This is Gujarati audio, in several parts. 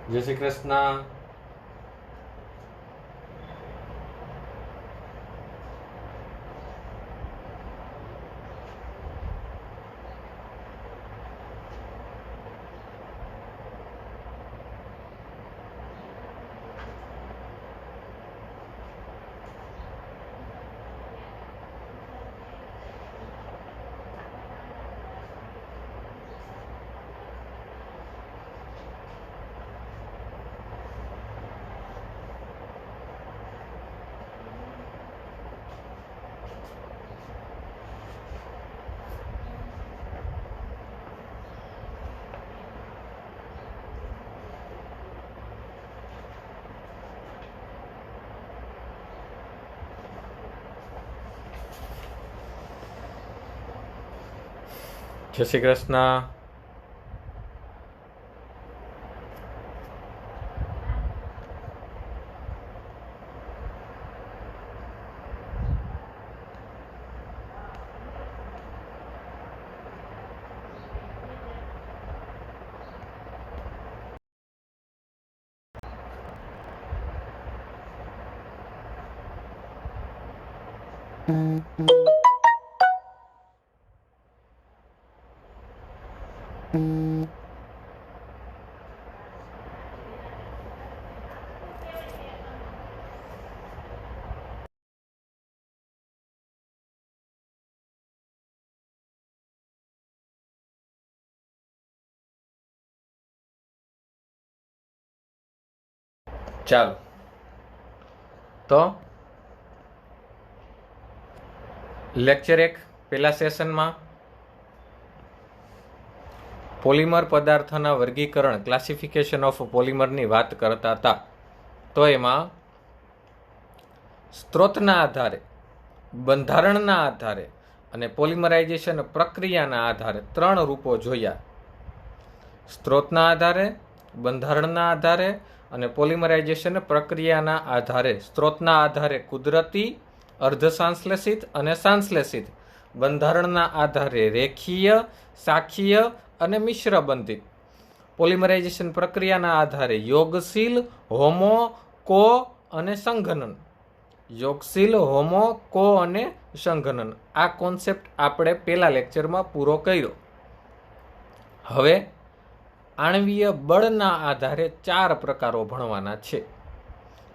જય શ્રી કૃષ્ણ. જય શ્રી કૃષ્ણ. ચાલો તો લેક્ચર 1 પહેલા સેશનમાં પોલિમર પદાર્થના વર્ગીકરણ ક્લાસિફિકેશન ઓફ પોલિમરની વાત કરતા હતા. તો એમાં સ્ત્રોતના આધારે, બંધારણના આધારે અને પોલિમરાઇઝેશન પ્રક્રિયાના આધારે 3 રૂપો જોયા. સ્ત્રોતના આધારે, બંધારણના આધારે અને પોલિમરાઇઝેશન પ્રક્રિયાના આધારે. સ્ત્રોતના આધારે કુદરતી, અર્ધસંશ્લેષિત અને સંશ્લેષિત. બંધારણના આધારે રેખીય, શાખીય અને મિશ્ર બંધિત. પોલિમરાઇઝેશન પ્રક્રિયાના આધારે યોગશીલ, હોમો, કો અને સંઘનન. યોગશીલ, હોમો, કો અને સંઘનન. આ કોન્સેપ્ટ આપણે પહેલા લેક્ચરમાં પૂરો કર્યો. હવે આણ્વીય બળના આધારે 4 પ્રકારો ભણવાના છે.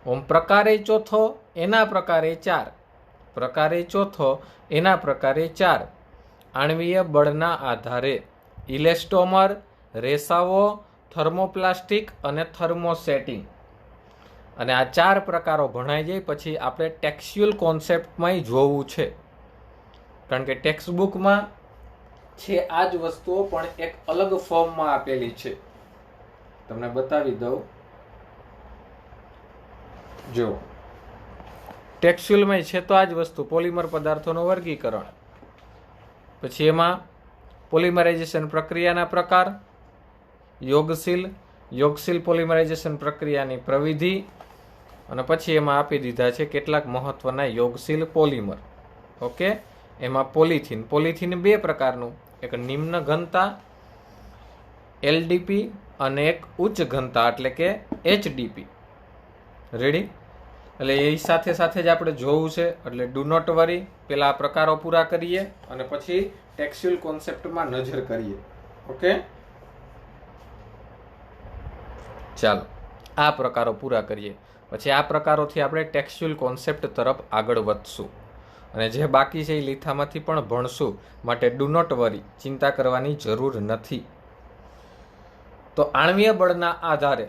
ઓમ પ્રકારે ચોથો, એના પ્રકારે 4. પ્રકારે ચોથો, એના પ્રકારે 4. આણ્વીય બળના આધારે ઇલેસ્ટોમર, રેસાઓ, થર્મોપ્લાસ્ટિક અને થર્મોસેટિંગ. અને આ 4 પ્રકારો ભણાઈ જાય પછી આપણે ટેક્સ્ચ્યુઅલ કોન્સેપ્ટમાંય જોવું છે. કારણ કે ટેક્સ્ટબુકમાં છે આ જ વસ્તુઓ પણ એક અલગ ફોર્મમાં આપેલી છે. તમને બતાવી દઉં. જો ટેક્સ્ચ્યુઅલમાં છે તો આ જ વસ્તુ, પોલિમર પદાર્થોનું વર્ગીકરણ. પછી એમાં પોલિમરાઇઝેશન પ્રક્રિયાના પ્રકાર, યોગશીલ પોલિમરાઇઝેશન પ્રક્રિયાની પ્રવિધિ, અને પછી એમાં આપી દીધા છે કેટલાક મહત્વના યોગશીલ પોલિમર. ઓકે, એમાં પોલિથીન 2 પ્રકારનું, એક નિમ્ન ઘનતા એલડીપી અને એક ઉચ્ચ ઘનતા એટલે કે એચડીપી. રેડી? એટલે એ સાથે સાથે જ આપણે જોવું છે. એટલે ડુ નોટ વરી, પેલા આ પ્રકારો પૂરા કરીએ અને પછી ટેક્સ્ચ્યુઅલ કોન્સેપ્ટમાં નજર કરીએ. ઓકે, ચાલો આ પ્રકારો પૂરા કરીએ. પછી આ પ્રકારોથી આપણે ટેક્સ્ચ્યુઅલ કોન્સેપ્ટ તરફ આગળ વધશું. અને જે બાકી છે એ લીથામાંથી પણ ભણશું. માટે ડુ નોટ વરી, ચિંતા કરવાની જરૂર નથી. તો આણ્વીય બળના આધારે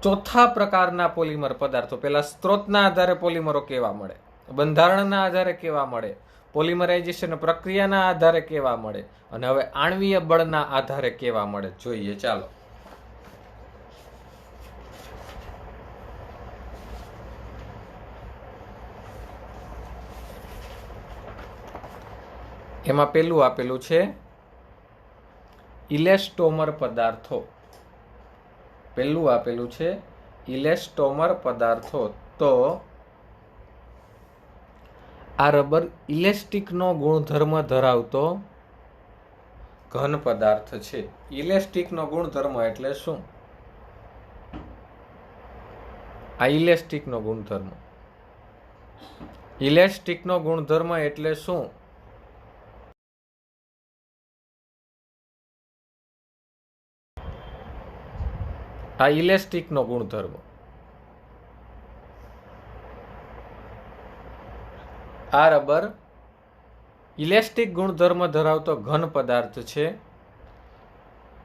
ચોથા પ્રકારના પોલિમર પદાર્થો, પહેલા સ્ત્રોતના આધારે પોલિમરો કેવા મળે, બંધારણના આધારે કેવા મળે, પોલિમરાઇઝેશન પ્રક્રિયાના આધારે કેવા મળે, અને હવે આણ્વીય બળના આધારે કેવા મળે જોઈએ. ચાલો એમાં પેલું આપેલું છે ઇલેસ્ટોમર પદાર્થો. પહેલું આપેલું છે ઇલેસ્ટોમર પદાર્થો. તો આ રબર ઇલેસ્ટિકનો ગુણધર્મ ધરાવતો ઘન પદાર્થ છે. ઇલેસ્ટિકનો ગુણધર્મ એટલે શું? આ ઇલેસ્ટિકનો ગુણધર્મ. ઇલેસ્ટિકનો ગુણધર્મ એટલે શું? આ ઇલેસ્ટિકનો ગુણધર્મ. આ રબર ઇલેસ્ટિક ગુણધર્મ ધરાવતો ઘન પદાર્થ છે.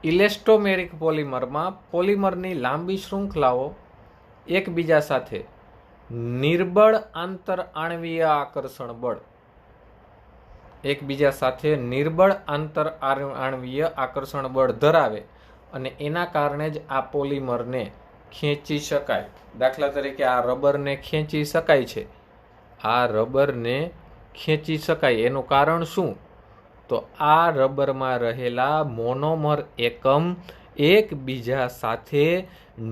ઇલેસ્ટોમેરિક પોલિમરમાં પોલિમરની લાંબી શૃંખલાઓ એકબીજા સાથે નિર્બળ આંતર આણ્વીય આકર્ષણ બળ આકર્ષણ બળ ધરાવે અને એના કારણે જ આ પોલિમરને ખેંચી શકાય. દાખલા તરીકે આ રબરને ખેંચી શકાય છે. આ રબરને ખેંચી શકાય એનું કારણ શું? તો આ રબરમાં રહેલા મોનોમર એકમ એકબીજા સાથે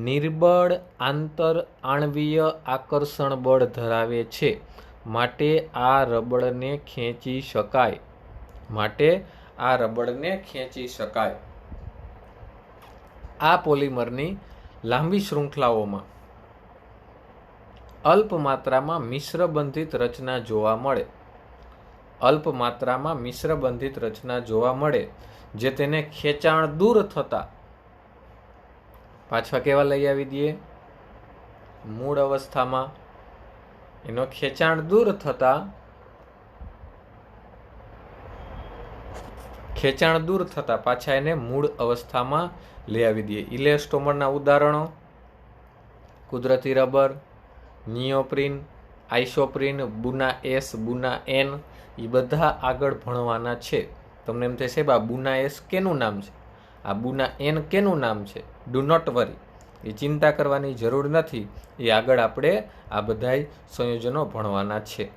નિર્બળ આંતર આણ્વીય આકર્ષણ બળ ધરાવે છે, માટે આ રબરને ખેંચી શકાય. આ પોલિમરની લાંબી શૃંખલાઓમાં અલ્પ માત્રામાં મિશ્રબંધિત રચના જોવા મળે, જે તેને ખેંચાણ દૂર થતા પાછા કેવા લઈ આવી દઈએ? મૂળ અવસ્થામાં. એનો ખેંચાણ દૂર થતા પાછા એને મૂળ અવસ્થામાં લઈ આવી દઈએ. ઇલેસ્ટોમરના ઉદાહરણો: કુદરતી રબર, નિયોપ્રીન, આઇસોપ્રીન, બુના એસ, બુના એન. એ બધા આગળ ભણવાના છે. તમને એમ થશે આ બુના એસ કેનું નામ છે, આ બુના એન કેનું નામ છે? ડુ નોટ વરી, એ ચિંતા કરવાની જરૂર નથી. એ આગળ આપણે આ બધાય સંયોજનો ભણવાના છે.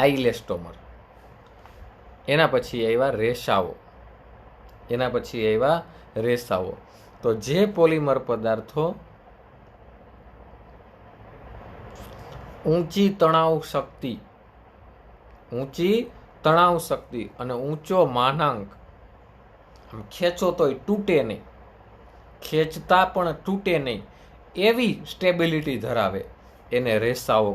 આ ઇલેસ્ટોમર. એના પછી આવ્યા રેસાઓ. તો જે પોલિમર પદાર્થો ઊંચી તણાવ શક્તિ અને ઊંચો માનાંક, ખેંચો તોય તૂટે નહીં, ખેંચતા પણ તૂટે નહીં એવી સ્ટેબિલિટી ધરાવે, એને રેસાઓ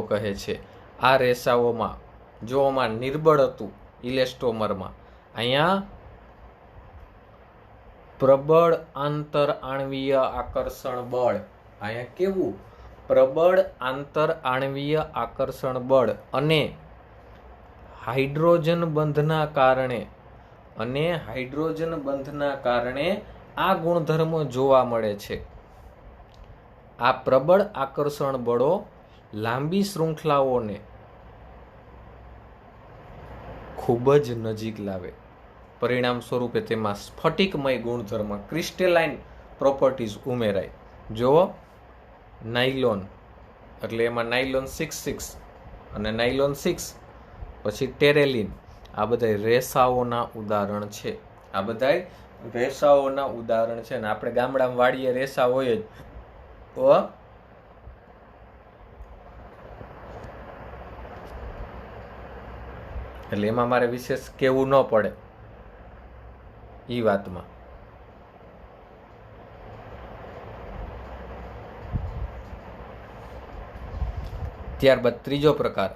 કહે છે. આ રેસાઓમાં જો આમાં નિર્બળ હતું ઇલેસ્ટોમરમાં, અહીંયા પ્રબળ આંતર આણ્વીય આકર્ષણ બળ. અહીંયા કેવું? પ્રબળ આંતર આણ્વીય આકર્ષણ બળ અને હાઇડ્રોજન બંધના કારણે આ ગુણધર્મો જોવા મળે છે. આ પ્રબળ આકર્ષણ બળો લાંબી શૃંખલાઓને ખૂબ જ નજીક લાવે. પરિણામ સ્વરૂપે તેમાં સ્ફટિકમય ગુણધર્મ, ક્રિસ્ટેલાઇન પ્રોપર્ટીઝ ઉમેરાય. જુઓ, નાયલોન એટલે એમાં નાયલોન 66 અને નાયલોન 6, પછી ટેરેલિન. આ બધા રેસાઓના ઉદાહરણ છે. અને આપણે ગામડામાં વાડીએ રેસા હોય જ. એટલે એમાં મારે વિશેષ કહેવું ન પડે એ વાતમાં. ત્યારબાદ ત્રીજો પ્રકાર,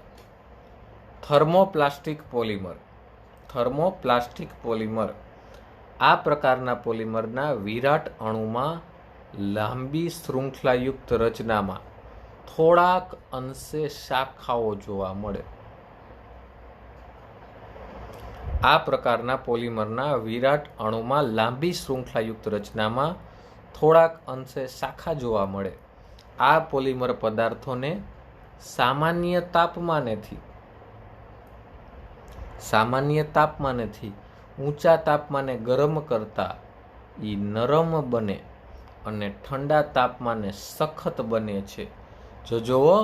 થર્મોપ્લાસ્ટિક પોલિમર. આ પ્રકારના પોલિમરના વિરાટ અણુમાં લાંબી શૃંખલાયુક્ત રચનામાં થોડાક અંશે શાખાઓ જોવા મળે. આ પ્રકારના પોલિમરના વિરાટ અણુમાં લાંબી શૃંખલાયુક્ત રચનામાં થોડાક અંશે શાખા જોવા મળે. આ પોલિમર પદાર્થોને સામાન્ય તાપમાનેથી ઊંચા તાપમાને ગરમ કરતા એ નરમ બને અને ઠંડા તાપમાને સખત બને છે. જોવો,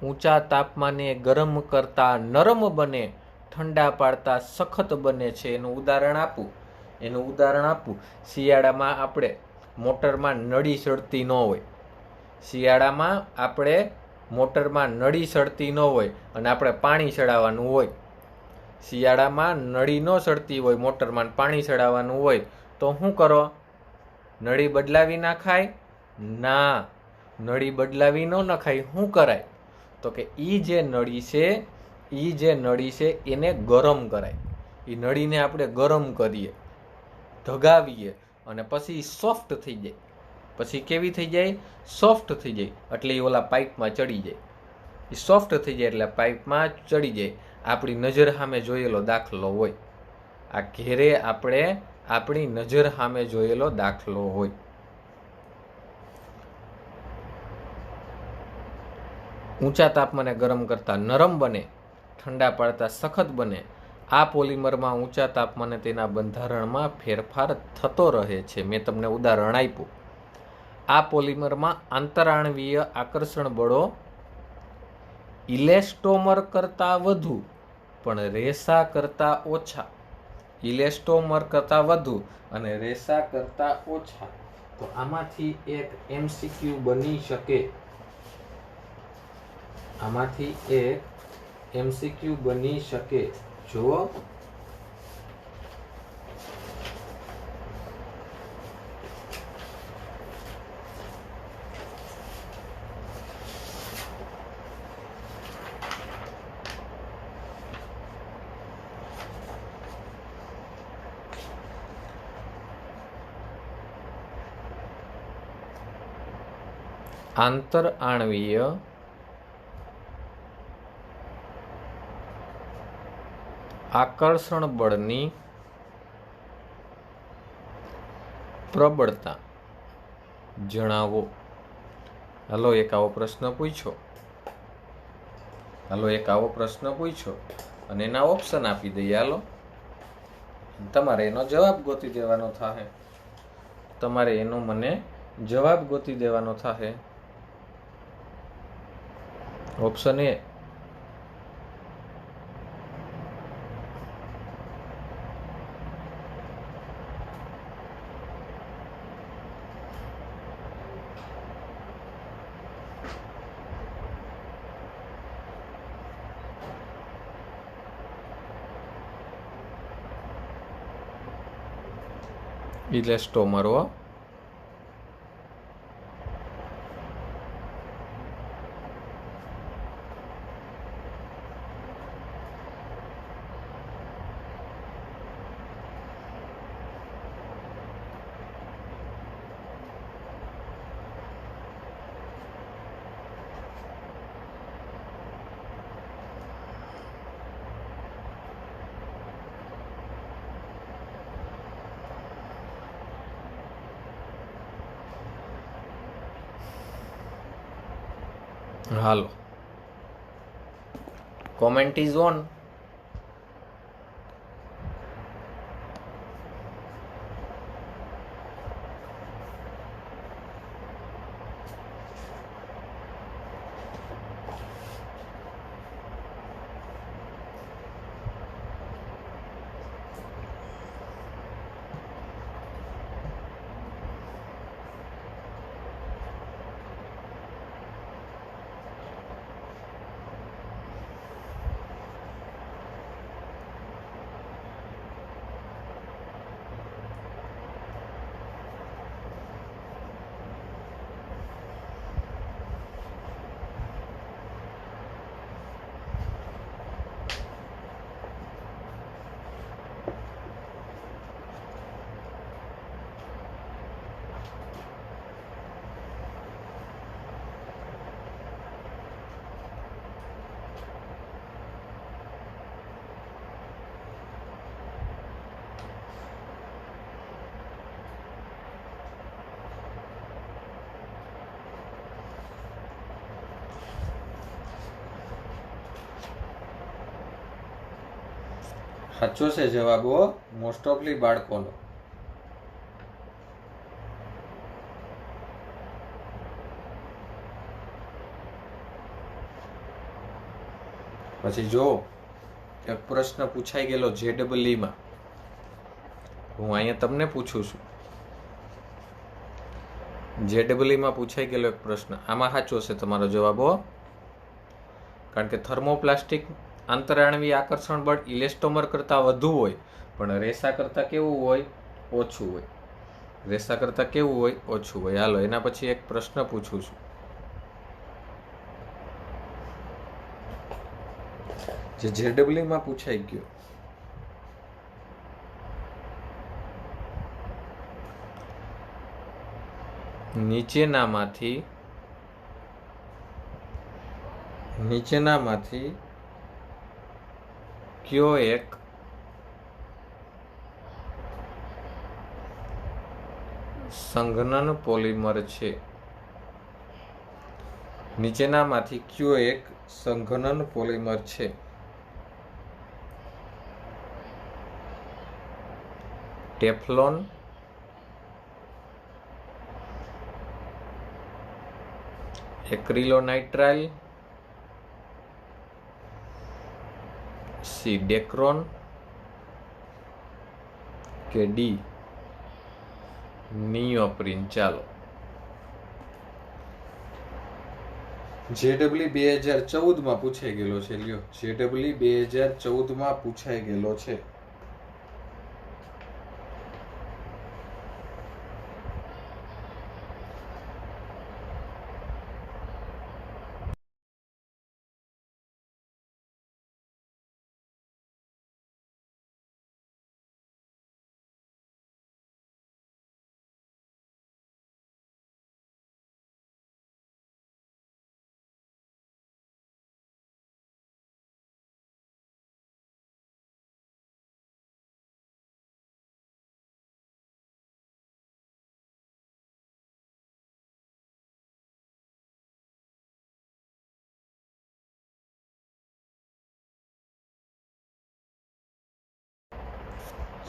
ઊંચા તાપમાને ગરમ કરતા નરમ બને, ઠંડા પાડતા સખત બને છે. એનું ઉદાહરણ આપું. શિયાળામાં આપણે મોટરમાં નળી સળતી ન હોય અને આપણે પાણી ચડાવવાનું હોય, શિયાળામાં નળી ન સળતી હોય, મોટરમાં પાણી ચડાવવાનું હોય તો શું કરો? નળી બદલાવી નાખાય? ના, નળી બદલાવી ન નખાય. શું કરાય? તો કે ઈ જે નળી છે એને ગરમ કરાય. એ નળીને આપણે ગરમ કરીએ, ધગાવીએ અને પછી સોફ્ટ થઈ જાય. પછી કેવી થઈ જાય? સોફ્ટ થઈ જાય. એટલે એ ઓલા પાઇપમાં ચડી જાય. એ સોફ્ટ થઈ જાય એટલે પાઇપમાં ચડી જાય. આપણી નજર સામે જોયેલો દાખલો હોય. આ ઘેરે આપણે આપણી નજર સામે જોયેલો દાખલો હોય. ઊંચા તાપમાને ગરમ કરતા નરમ બને, ઠંડા પાડતા સખત બને. આ પોલિમરમાં ઊંચા તાપમાને તેના બંધારણમાં ફેરફાર થતો રહે છે. મેં તમને ઉદાહરણ આપ્યું. આ પોલિમરમાં આંતરાણવીય આકર્ષણ બળો ઇલેસ્ટોમર કરતાં વધુ પણ રેસા કરતાં ઓછા. ઇલેસ્ટોમર કરતાં વધુ અને રેસા કરતાં ઓછા. તો આમાંથી એક MCQ બની શકે. આમાંથી એક MCQ બની શકે. જુઓ, આંતરઆણવીય આકર્ષણ બળની પ્રબળતા જણાવો. હાલો એક આવો પ્રશ્ન પૂછ્યો અને એના ઓપ્શન આપી દઈએ. હાલો, તમારે એનો જવાબ ગોતી દેવાનો થાય. Option A, elastomer. હાલો, કોમેન્ટ ઇઝ ઓન. સાચો છે જવાબ મોસ્ટ ઓફલી બાળકોનો. પછી જો એક પ્રશ્ન પૂછાઈ ગયેલો JEE માં, હું અહીંયા તમને પૂછું છું. JEE માં પૂછાઈ ગયેલો એક પ્રશ્ન, આમાં સાચો છે તમારો જવાબ. કારણ કે થર્મોપ્લાસ્ટિક આંતરાણવીય આકર્ષણ બળ ઇલેસ્ટોમર કરતાં વધુ હોય, પણ રેસા કરતાં કેવું હોય? ઓછું હોય. રેસા કરતાં કેવું હોય? ઓછું હોય. હાલો એના પછી એક પ્રશ્ન પૂછું છું, જે JEE માં પૂછાઈ ગયો. નીચેનામાંથી કયો એક સંઘનન પોલિમર છે? નીચેનામાંથી કયો એક સંઘનન પોલિમર છે? ટેફલોન, એક્રિલોનાઇટ્રાઇલ, સી ડેક્રોન કે ડી નિયોપ્રીન? ચાલો JEE 2014 પૂછાઈ ગયેલો છે. લ્યો, JEE 2014 પૂછાઈ ગયેલો છે.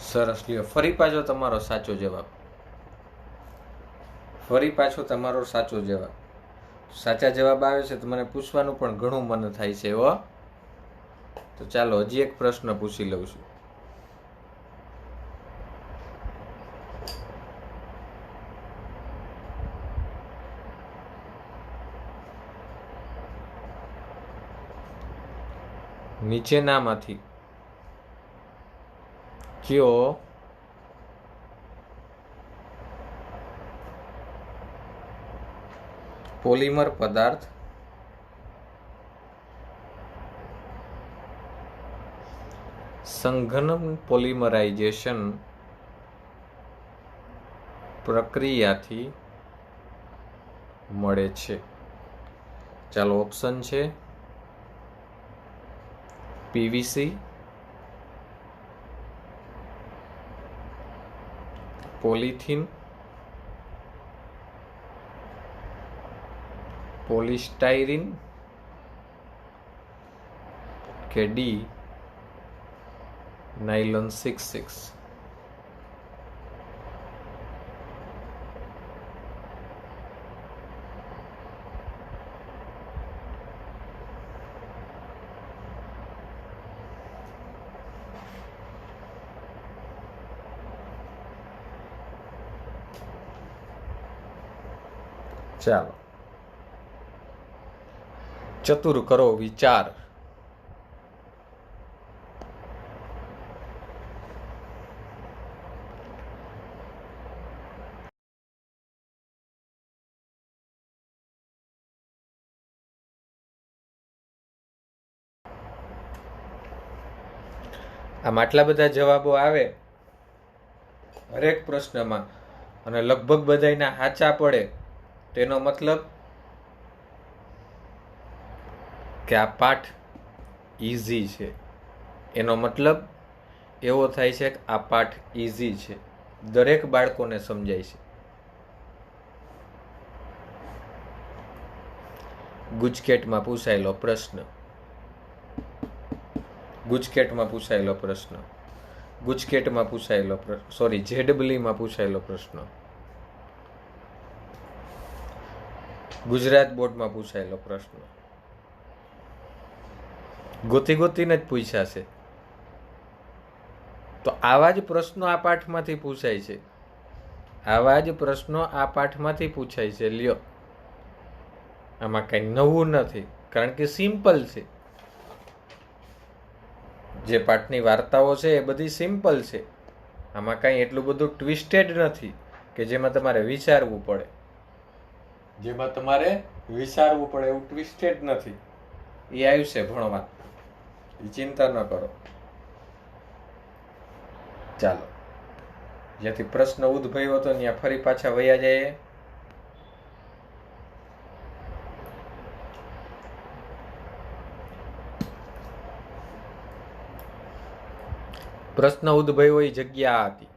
સરસ. લ્યો, ફરી પાછો તમારો સાચો જવાબ. સાચા જવાબ આવે છે તો મને પૂછવાનું પણ ઘણું મન થાય છે. હો, તો ચાલો હજી એક પ્રશ્ન પૂછી લઉં છું. નીચેનામાંથી કયો પોલિમર પદાર્થ સંઘનન પોલિમરાઇઝેશન પ્રક્રિયાથી મળે છે? ચાલો ઓપ્શન છે PVC, પોલિથીન, પોલિસ્ટાઇરીન કે ડી નાયલોન 66? ચાલો ચતુર કરો વિચાર. આમ આટલા બધા જવાબો આવે હરેક પ્રશ્નમાં અને લગભગ બધાયના સાચા પડે, તેનો મતલબ કે આ પાઠ ઈઝી છે. એનો મતલબ એવો થાય છે કે આ પાઠ ઈઝી છે, દરેક બાળકોને સમજાય છે. ગુજકેટમાં પૂછાયેલો પ્રશ્ન, JEE માં પૂછાયેલો પ્રશ્ન, ગુજરાત બોર્ડમાં પૂછાયેલો પ્રશ્ન, ગોતીને જ પૂછ્યા છે. તો આવા જ પ્રશ્નો આ પાઠમાંથી પૂછાય છે. લ્યો, આમાં કઈ નવું નથી, કારણ કે સિમ્પલ છે. જે પાઠની વાર્તાઓ છે એ બધી સિમ્પલ છે, આમાં કાંઈ એટલું બધું ટ્વિસ્ટેડ નથી કે જેમાં તમારે વિચારવું પડે, એવું ટ્વિસ્ટેડ નથી. એ આવ્યું છે ભણવા, એ ચિંતા ન કરો. ચાલો, જ્યાંથી પ્રશ્ન ઉદ્ભવ્યો હતો ત્યાં ફરી પાછા વયા જઈએ. પ્રશ્ન ઉદ્ભવ્યો એ જગ્યા હતી.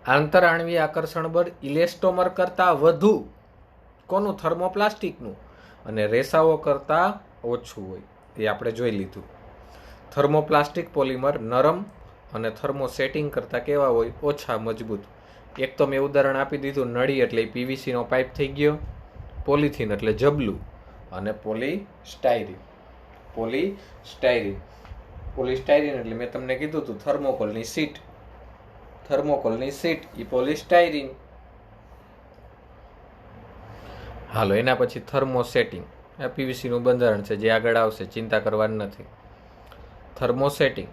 આંતરઆણવીય આકર્ષણ બળ ઇલેસ્ટોમર કરતા વધુ કોનું? થર્મોપ્લાસ્ટિકનું. અને રેસાઓ કરતા ઓછું હોય એ આપણે જોઈ લીધું. થર્મોપ્લાસ્ટિક પોલિમર નરમ અને થર્મોસેટિંગ કરતા કેવા હોય? ઓછા મજબૂત. એક તો મેં ઉદાહરણ આપી દીધું, નળી એટલે પીવીસી નો પાઇપ થઈ ગયો, પોલિથીન એટલે જબલું, અને પોલીસ્ટાયરીન એટલે મેં તમને કીધું હતું થર્મોકોલની સીટ એ પોલીસ્ટાયરીન. હાલો, એના પછી થર્મોસેટિંગ. આ પીવીસી નું બંધારણ છે, જે આગળ આવશે, ચિંતા કરવાની નથી. થર્મોસેટિંગ,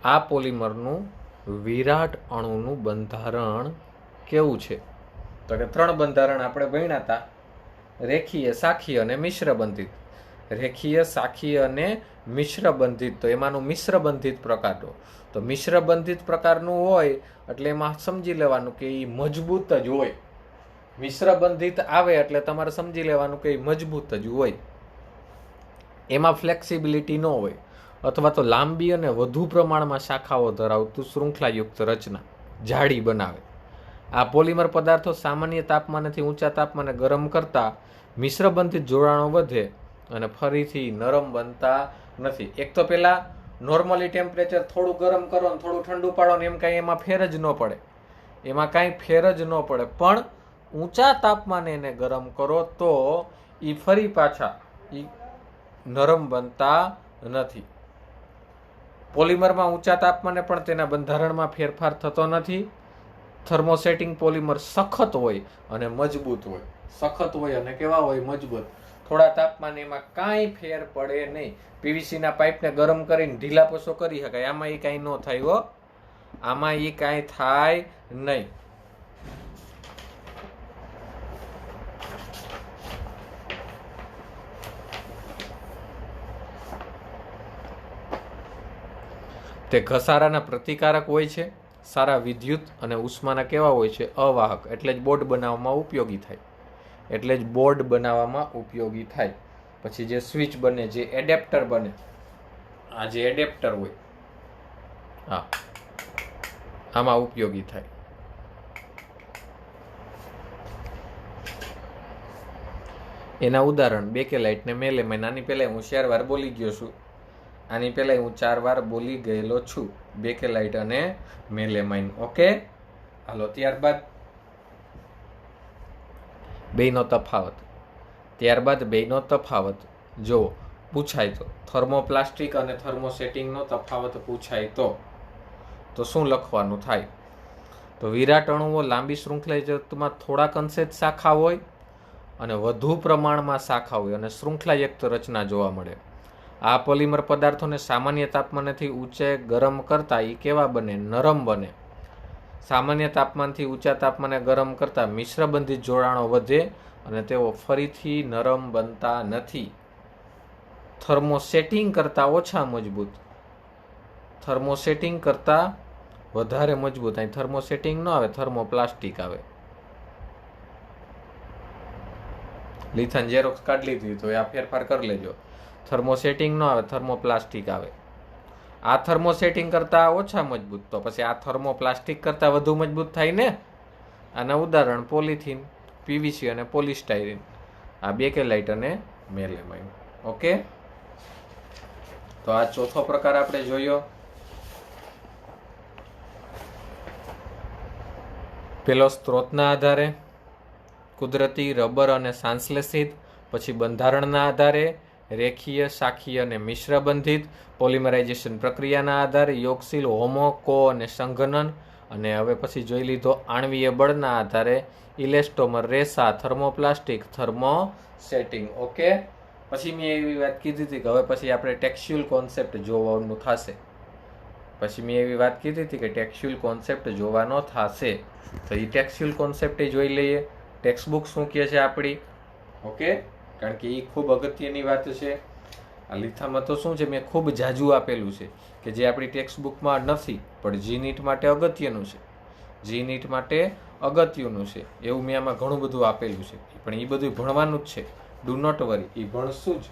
આ પોલિમરનું વિરાટ અણુનું બંધારણ કેવું છે? તો કે 3 બંધારણ આપણે ભણ્યા હતા: રેખીય, સાખીય અને મિશ્ર બંધિત. રેખીય, સાખીય અને મિશ્ર બંધિત. તો એમાંનું મિશ્ર બંધિત પ્રકારનું, તો મિશ્ર બંધિત પ્રકારનું હોય એટલે એમાં સમજી લેવાનું કે એ મજબૂત જ હોય. મિશ્ર બંધિત આવે એટલે તમારે સમજી લેવાનું કે એ મજબૂત જ હોય, એમાં ફ્લેક્સિબિલિટી ન હોય, અથવા તો લાંબી અને વધુ પ્રમાણમાં શાખાઓ ધરાવતું શૃંખલાયુક્ત રચના, જાડી બનાવે. આ પોલિમર પદાર્થો સામાન્ય તાપમાનેથી ઊંચા તાપમાને ગરમ કરતા મિશ્ર બંધિત જોડાણો વધે અને ફરીથી નરમ બનતા નથી. એક તો પેલા નોર્મલી ટેમ્પરેચર થોડું ગરમ કરો ને થોડું ઠંડુ પાડો ને એમાં ફેર જ ન પડે, પણ ઊંચા તાપમાને એને ગરમ કરો તો એ ફરી પાછા નરમ બનતા નથી. પોલિમરમાં ઊંચા તાપમાને પણ તેના બંધારણમાં ફેરફાર થતો નથી. થર્મોસેટિંગ પોલિમર સખત હોય અને મજબૂત હોય. કેવા હોય? મજબૂત. થોડા તાપમાને એમાં કાંઈ ફેર પડે નહીં. પીવીસીના પાઇપને ગરમ કરીને ઢીલા પોસો કરી શકાય, આમાં એ કાંઈ ન થાય હો, નહીં. તે ઘસારાના પ્રતિકારક હોય છે, સારા વિદ્યુત અને ઉષ્માના કેવા હોય છે? અવાહક. એટલે જ બોર્ડ બનાવવામાં ઉપયોગી થાય. પછી જે સ્વિચ બને, જે એડેપ્ટર બને, આ જે એડેપ્ટર હોય, હા, આમાં ઉપયોગી થાય. એના ઉદાહરણ બેકેલાઇટ ને મેલેમાઇન. આની પહેલા હું 4 વાર બોલી ગયો છું, 4 વાર બોલી ગયેલો છું, બેકેલાઇટ અને મેલેમાઇન. ઓકે, હાલો, ત્યારબાદ બેનો તફાવત જો પૂછાય તો, થર્મોપ્લાસ્ટિક અને થર્મોસેટિંગનો તફાવત પૂછાય તો શું લખવાનું થાય? તો વિરાટ અણુઓ લાંબી શૃંખલાયુક્તમાં થોડાક અંશે જ શાખા હોય અને વધુ પ્રમાણમાં શાખા હોય અને શૃંખલાયુક્ત રચના જોવા મળે. આ પોલિમર પદાર્થોને સામાન્ય તાપમાનેથી ઊંચે ગરમ કરતા એ કેવા બને? નરમ બને. સામાન્ય તાપમાનથી ઊંચા તાપમાને ગરમ કરતા મિશ્ર બંધિત જોડાણો વધે અને તેઓ ફરીથી નરમ બનતા નથી. થર્મોસેટિંગ કરતા ઓછા મજબૂત, થર્મોસેટિંગ કરતા વધારે મજબૂત. અહીં થર્મોસેટિંગ ન આવે, થર્મોપ્લાસ્ટિક આવે. લિથન ઝેરોક્સ કાઢી લીધી તો આ ફેરફાર કરી લેજો. થર્મોસેટિંગ ન આવે, થર્મોપ્લાસ્ટિક આવે. આ થર્મોસેટિંગ કરતા ઓછા મજબૂત, તો પછી આ થર્મોપ્લાસ્ટિક કરતા વધુ મજબૂત થાય ને. આના ઉદાહરણ પોલિથીન, પીવીસી અને પોલીસ્ટાયરીન. આ બેકેલાઇટ અને મેલેમાઇન. ઓકે, તો આ ચોથો પ્રકાર આપણે જોયો. પેલો સ્ત્રોતના આધારે, કુદરતી, રબર અને સંશ્લેષિત. પછી બંધારણના આધારે, રેખીય, શાખીય અને મિશ્ર બંધિત. પોલિમરાઇઝેશન પ્રક્રિયાના આધારે, યોગશીલ, હોમો, કો અને સંઘનન. અને હવે પછી જોઈ લીધો આણવીય બળના આધારે, ઇલેસ્ટોમર, રેસા, થર્મોપ્લાસ્ટિક, થર્મોસેટિંગ. ઓકે, પછી મેં એવી વાત કીધી હતી કે હવે પછી આપણે ટેક્સ્ચ્યુઅલ કોન્સેપ્ટ જોવાનું થશે. પછી મેં એવી વાત કીધી હતી કે ટેક્સ્ચ્યુઅલ કોન્સેપ્ટ જોવાનો થશે, તો એ ટેક્સ્ચ્યુઅલ કોન્સેપ્ટ જોઈ લઈએ. ટેક્સ્ટ બુક શું કહે છે આપણી, ઓકે, કારણ કે એ ખૂબ અગત્યની વાત છે. આ લીથામાં તો શું છે, મેં ખૂબ જાજુ આપેલું છે કે જે આપણી ટેક્સ્ટ બુકમાં નથી, પણ જી નીટ માટે અગત્યનું છે. જી નીટ માટે અગત્યનું છે એવું મેં આમાં ઘણું બધું આપેલું છે, પણ એ બધું ભણવાનું જ છે. ડુ નોટ વરી, એ ભણશું જ.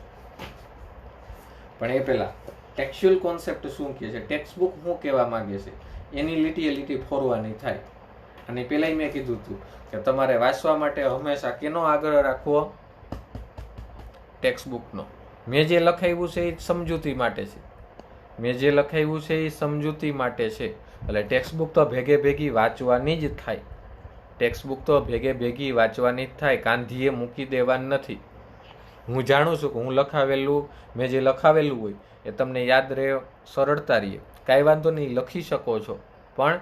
પણ એ પહેલા ટેક્સ્ચ્યુઅલ કોન્સેપ્ટ શું કહે છે, ટેક્સ્ટ બુક શું કહેવા માંગે છે, એની લીટીએ લીટી ફોરવાની થાય. અને પહેલાં મેં કીધું હતું કે તમારે વાંચવા માટે હંમેશા કેનો આગળ રાખવો, ટેક્સ્ટ બુકનો. મેં જે લખાવ્યું છે એ સમજૂતી માટે છે. મેં જે લખાવ્યું છે એ સમજૂતી માટે છે. એટલે ટેક્સ્ટ બુક તો ભેગે ભેગી વાંચવાની જ થાય. ટેક્સ્ટ બુક તો ભેગે ભેગી વાંચવાની જ થાય, કાંધીએ મૂકી દેવાની નથી. હું જાણું છું કે હું લખાવેલું, મેં જે લખાવેલું હોય એ તમને યાદ રહે, સરળતા રહે, કાંઈ વાંધો નહીં, લખી શકો છો. પણ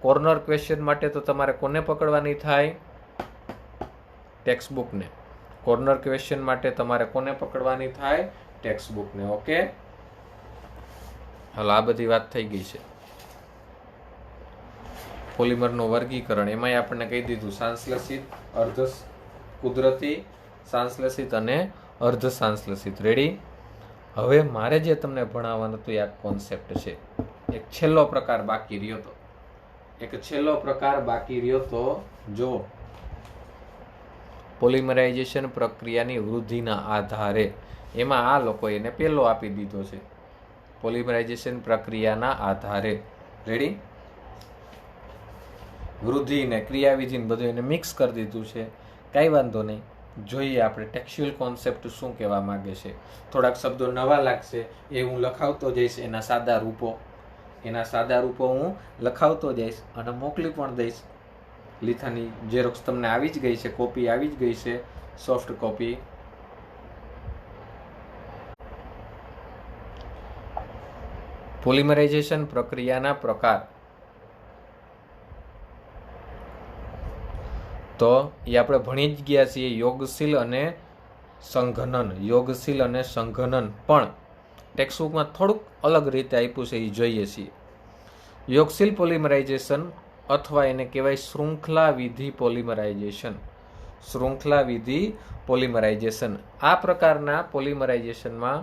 કોર્નર ક્વેશ્ચન માટે તો તમારે કોને પકડવાની થાય, ટેક્સ્ટ બુકને. કોર્નર ક્વેશ્ચન માટે તમારે કોને પકડવાની થાય, ટેક્સ્ટ બુકને. ઓકે, હાલો, આ બધી વાત થઈ ગઈ છે. પોલિમરનું વર્ગીકરણ, એમાંય આપણને કહી દીધું સંશ્લેષિત, અર્ધ કુદરતી, સંશ્લેષિત અને અર્ધ સંશ્લેષિત. રેડી? હવે મારે જે તમને ભણાવવાનું હતું એ આ કોન્સેપ્ટ છે. એક છેલ્લો પ્રકાર બાકી રહ્યો તો, જો પોલિમરાઇઝેશન પ્રક્રિયાની વૃદ્ધિના આધારે, એમાં આ લોકો એને પહેલો આપી દીધો છે, પોલિમરાઇઝેશન પ્રક્રિયાના આધારે. રેડી? વૃદ્ધિ ને ક્રિયાવિધિ ને બધું એને મિક્સ કરી દીધું છે. કાંઈ વાંધો નહીં, જોઈએ આપણે ટેક્સ્ચ્યુઅલ કોન્સેપ્ટ શું કહેવા માંગે છે. થોડાક શબ્દો નવા લાગશે એ હું લખાવતો જઈશ, એના સાદા રૂપો હું લખાવતો જઈશ અને મોકલી પણ દઈશ. લીથાની ઝેરોક્સ તમને આવી જ ગઈ છે, કોપી આવી જ ગઈ છે, સોફ્ટ કોપી. પોલિમરાઇઝેશન પ્રક્રિયાના પ્રકાર, તો એ આપણે ભણી જ ગયા છીએ. યોગશીલ અને સંઘનન, પણ ટેક્સ્ટબુકમાં થોડુંક અલગ રીતે આપ્યું છે, એ જોઈએ છીએ. યોગશીલ પોલિમરાઇઝેશન અથવા એને કહેવાય શૃંખલા વિધિ પોલિમરાઇઝેશન. આ પ્રકારના પોલિમરાઇઝેશનમાં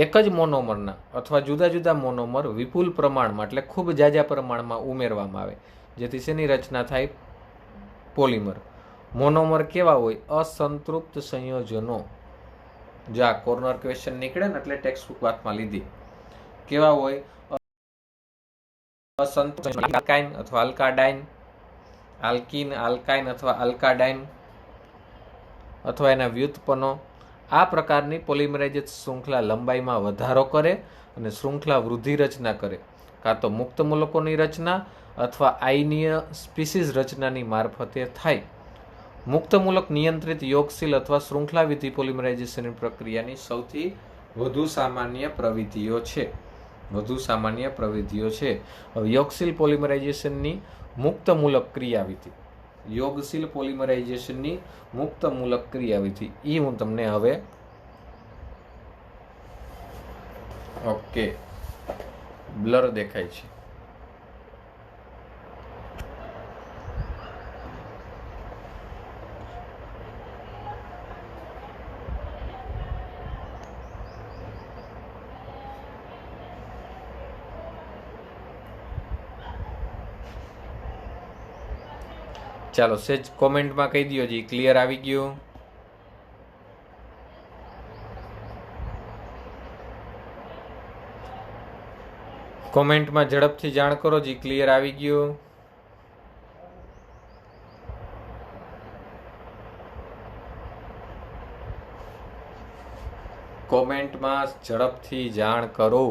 એક જ મોનોમરના અથવા જુદા જુદા મોનોમર વિપુલ પ્રમાણમાં, એટલે ખૂબ જાજા પ્રમાણમાં ઉમેરવામાં આવે, જેથી શેની રચના થાય, પોલિમર. મોનોમર કેવા હોય, અસંતૃપ્ત સંયોજનો. જા કોર્નર ક્વેશ્ચન નીકળે ને એટલે ટેક્સ્ટ બુક વાતમાં લીધી. કેવા હોય, અસંતૃપ્ત આલ્કાઇન અથવા આલ્કાડાઇન, આલ્કીન, આલ્કાઇન અથવા આલ્કાડાઇન, અથવા એના વ્યુત્પન્નો. આ પ્રકારની પોલિમરાઇઝેશન શૃંખલા લંબાઈમાં વધારો કરે અને શૃંખલા વૃદ્ધિ રચના કરે, કાં તો મુક્ત મૂલકોની રચના અથવા આયનીય સ્પીસીઝ રચનાની મારફતે થાય. મુક્ત મૂલક નિયંત્રિત યોગશીલ અથવા શૃંખલા વિધિ પોલિમરાઇઝેશન પ્રક્રિયાની સૌથી વધુ સામાન્ય પ્રવિધિઓ છે. યોગશીલ પોલિમરાઇઝેશનની મુક્ત મૂલક ક્રિયાવિધિ, યોગશીલ પોલિમરાઇઝેશનની મુક્ત મૂલક ક્રિયાવિધિ, એ હું તમને હવે, ઓકે, બ્લર દેખાય છે. ચાલો સેજ કોમેન્ટમાં કહી દો જી ક્લિયર આવી ગયું. કોમેન્ટમાં ઝડપથી જાણ કરો જી ક્લિયર આવી ગયું. કોમેન્ટમાં ઝડપથી જાણ કરો,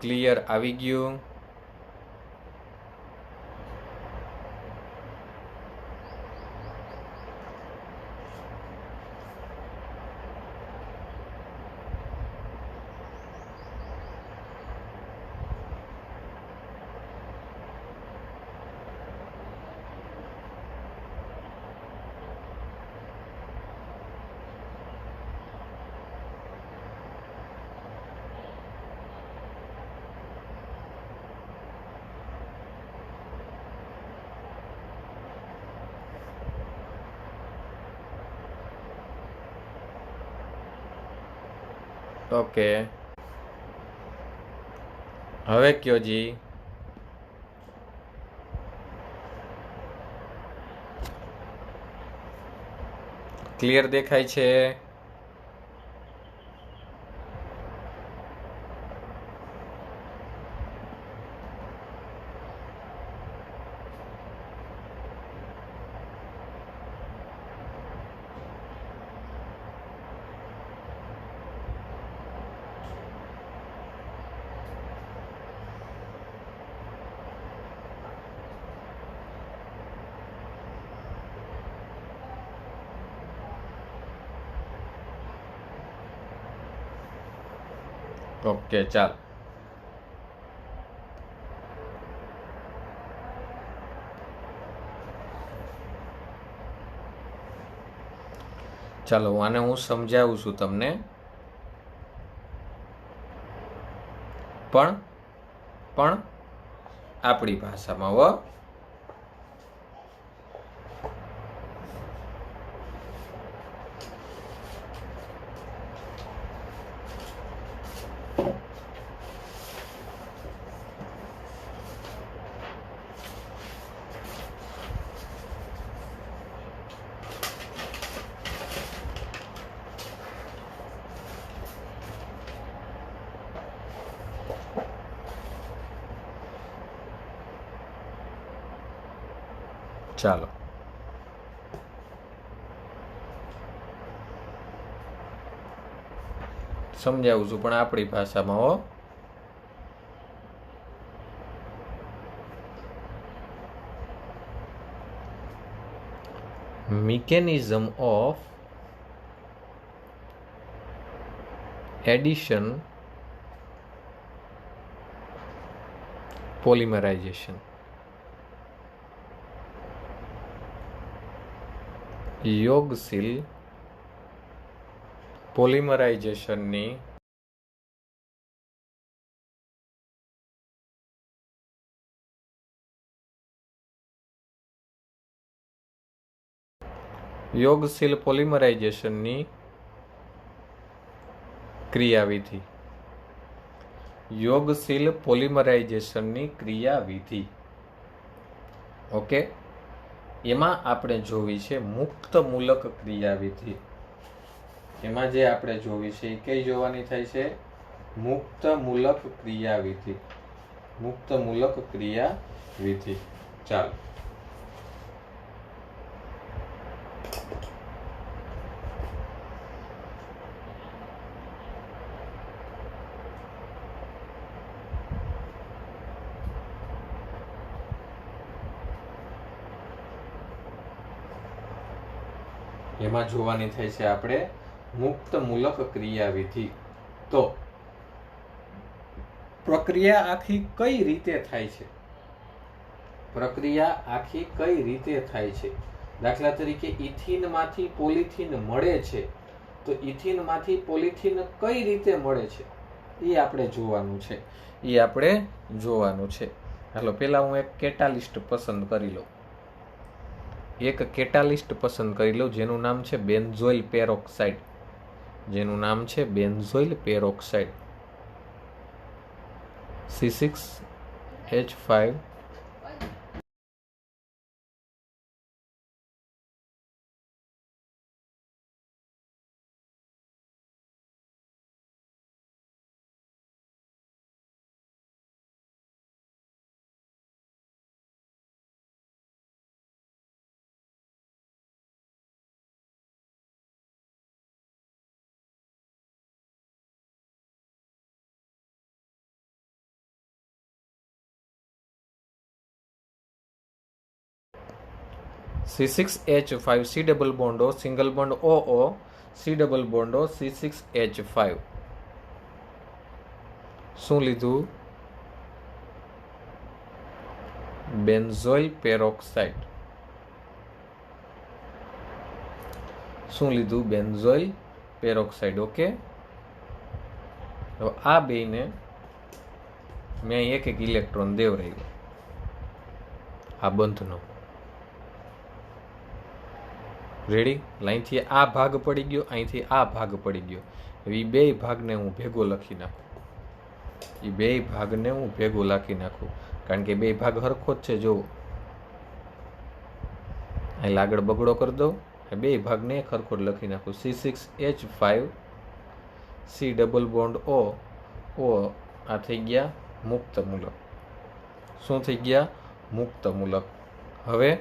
ક્લિયર આવી ગયું. ઓકે, હવે કયો જી. ક્લિયર દેખાય છે? ઓકે, ચાલ. ચાલો આને હું સમજાવું છું તમને, પણ આપણી ભાષામાં. હો, ચાલો. સમજાવું છું પણ આપણી ભાષામાં. હો, mechanism of addition polymerization. યોગશીલ પોલિમરાઇઝેશનની ક્રિયાવિધિ. યોગશીલ પોલિમરાઇઝેશનની ક્રિયાવિધિ. ઓકે, એમાં આપણે જોવી છે મુક્ત મૂલક ક્રિયાવિધિ. એમાં જે આપણે જોવી છે એ કઈ જોવાની થાય છે? મુક્ત મૂલક ક્રિયાવિધિ. મુક્ત મૂલક ક્રિયાવિધિ. ચાલો. એમાં જોવાની થાય છે આપણે મુક્ત મૂલક ક્રિયાવિધિ. તો પ્રક્રિયા આખી કઈ રીતે થાય છે? પ્રક્રિયા આખી કઈ રીતે થાય છે? દાખલા તરીકે ઇથિનમાંથી પોલિથીન મળે છે, તો ઇથિનમાંથી પોલિથીન કઈ રીતે મળે છે એ આપણે જોવાનું છે. હાલો, પહેલા હું એક કેટાલિસ્ટ પસંદ કરી લઉં. જેનું નામ છે benzoyl peroxide. C6H5 C double bond O, single bond OO, C double bond O, C6H5. શું લીધું? Benzoyl peroxide. ઓકે, તો આ બેને મેં એક ઇલેક્ટ્રોન દેવરાવ્યો આ બંધનો. રેડી? અહીંથી આ ભાગ પડી ગયો, અહીંથી આ ભાગ પડી ગયો, એ બે ભાગને હું ભેગો લખી નાખું, એ બે ભાગને હું ભેગો લખી નાખું, કારણ કે બે ભાગ હરખો જ છે. જો અહીં આગળ બગડો કરી દઉં, બે ભાગને એક હરખો લખી નાખું. C6H5 C double bond O O આ થઈ ગયા મુક્ત મૂલક. શું થઈ ગયા? મુક્ત મૂલક. હવે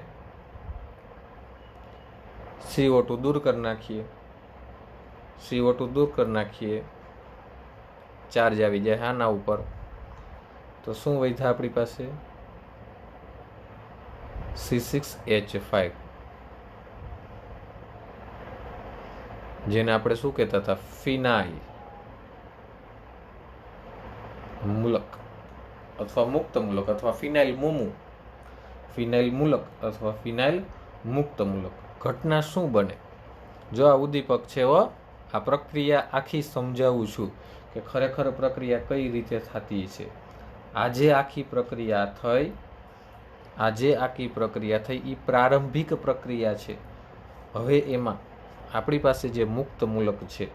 CO2 દૂર કરી નાખીએ, CO2 દૂર કરી નાખીએ, ચાર્જ આવી જાય આના ઉપર, તો શું વધ્યા આપણી પાસે? C6H5, જેને આપણે શું કહેતા હતા? ફિનાઇલ મૂલક અથવા મુક્ત મૂલક અથવા ફિનાઇલ મોમું, ફિનાઇલ મૂલક અથવા ફિનાઇલ મુક્ત મૂલક. ઘટના શું બને? જો આ ઉદ્દીપક છે, આ પ્રક્રિયા આખી સમજાવું છું કે ખરેખર પ્રક્રિયા કઈ રીતે થતી છે. આજે આખી પ્રક્રિયા થઈ એ પ્રારંભિક પ્રક્રિયા છે. હવે એમાં આપણી પાસે જે મુક્ત મૂલક છે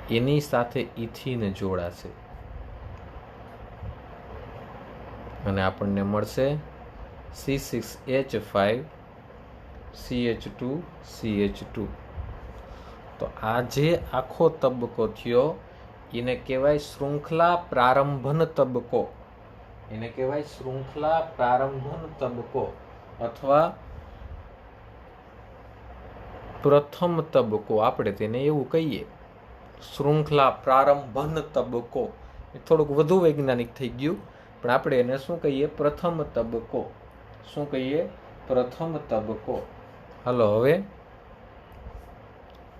એની સાથે ઇથિન જોડાશે અને આપણને મળશે C6H5 CH2 CH2. તો આ જે આખો તબક્કો થયો એને કહેવાય શૃંખલા પ્રારંભન તબક્કો, એને કહેવાય શૃંખલા પ્રારંભન તબક્કો અથવા પ્રથમ તબક્કો. આપણે તેને એવું કહીએ, શૃંખલા પ્રારંભન તબક્કો. એ થોડુંક વધુ વૈજ્ઞાનિક થઈ ગયું, પણ આપણે એને શું કહીએ? પ્રથમ તબક્કો. શું કહીએ? પ્રથમ તબક્કો. હાલો, હવે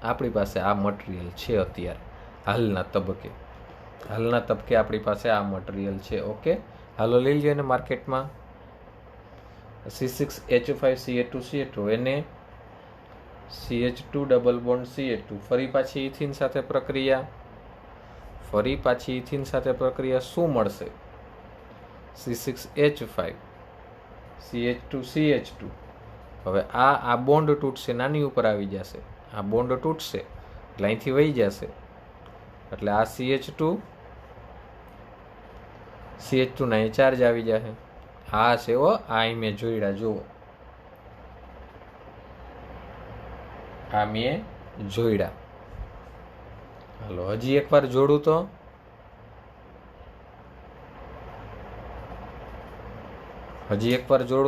આપણી પાસે આ મટીરિયલ છે અત્યારે હાલના તબક્કે આપણી પાસે આ મટીરિયલ છે. ઓકે, હાલો લઈ લ્યો એને માર્કેટમાં. C6H5CH2 એને CH2 ડબલ બોન્ડ CH2, ફરી પાછી ઇથિન સાથે પ્રક્રિયા, શું મળશે? C6H5 CH2 CH2. હવે આ બોન્ડ તૂટશે, નાની ઉપર આવી જશે, આ બોન્ડ તૂટશે એટલે અહીંથી વહી જશે, એટલે આ CH2 ના અહીં ચાર્જ આવી જશે. આ છે આ મેં જોડ્યા, જુઓ આ મેં જોડ્યા. હાલો હજી એકવાર જોડું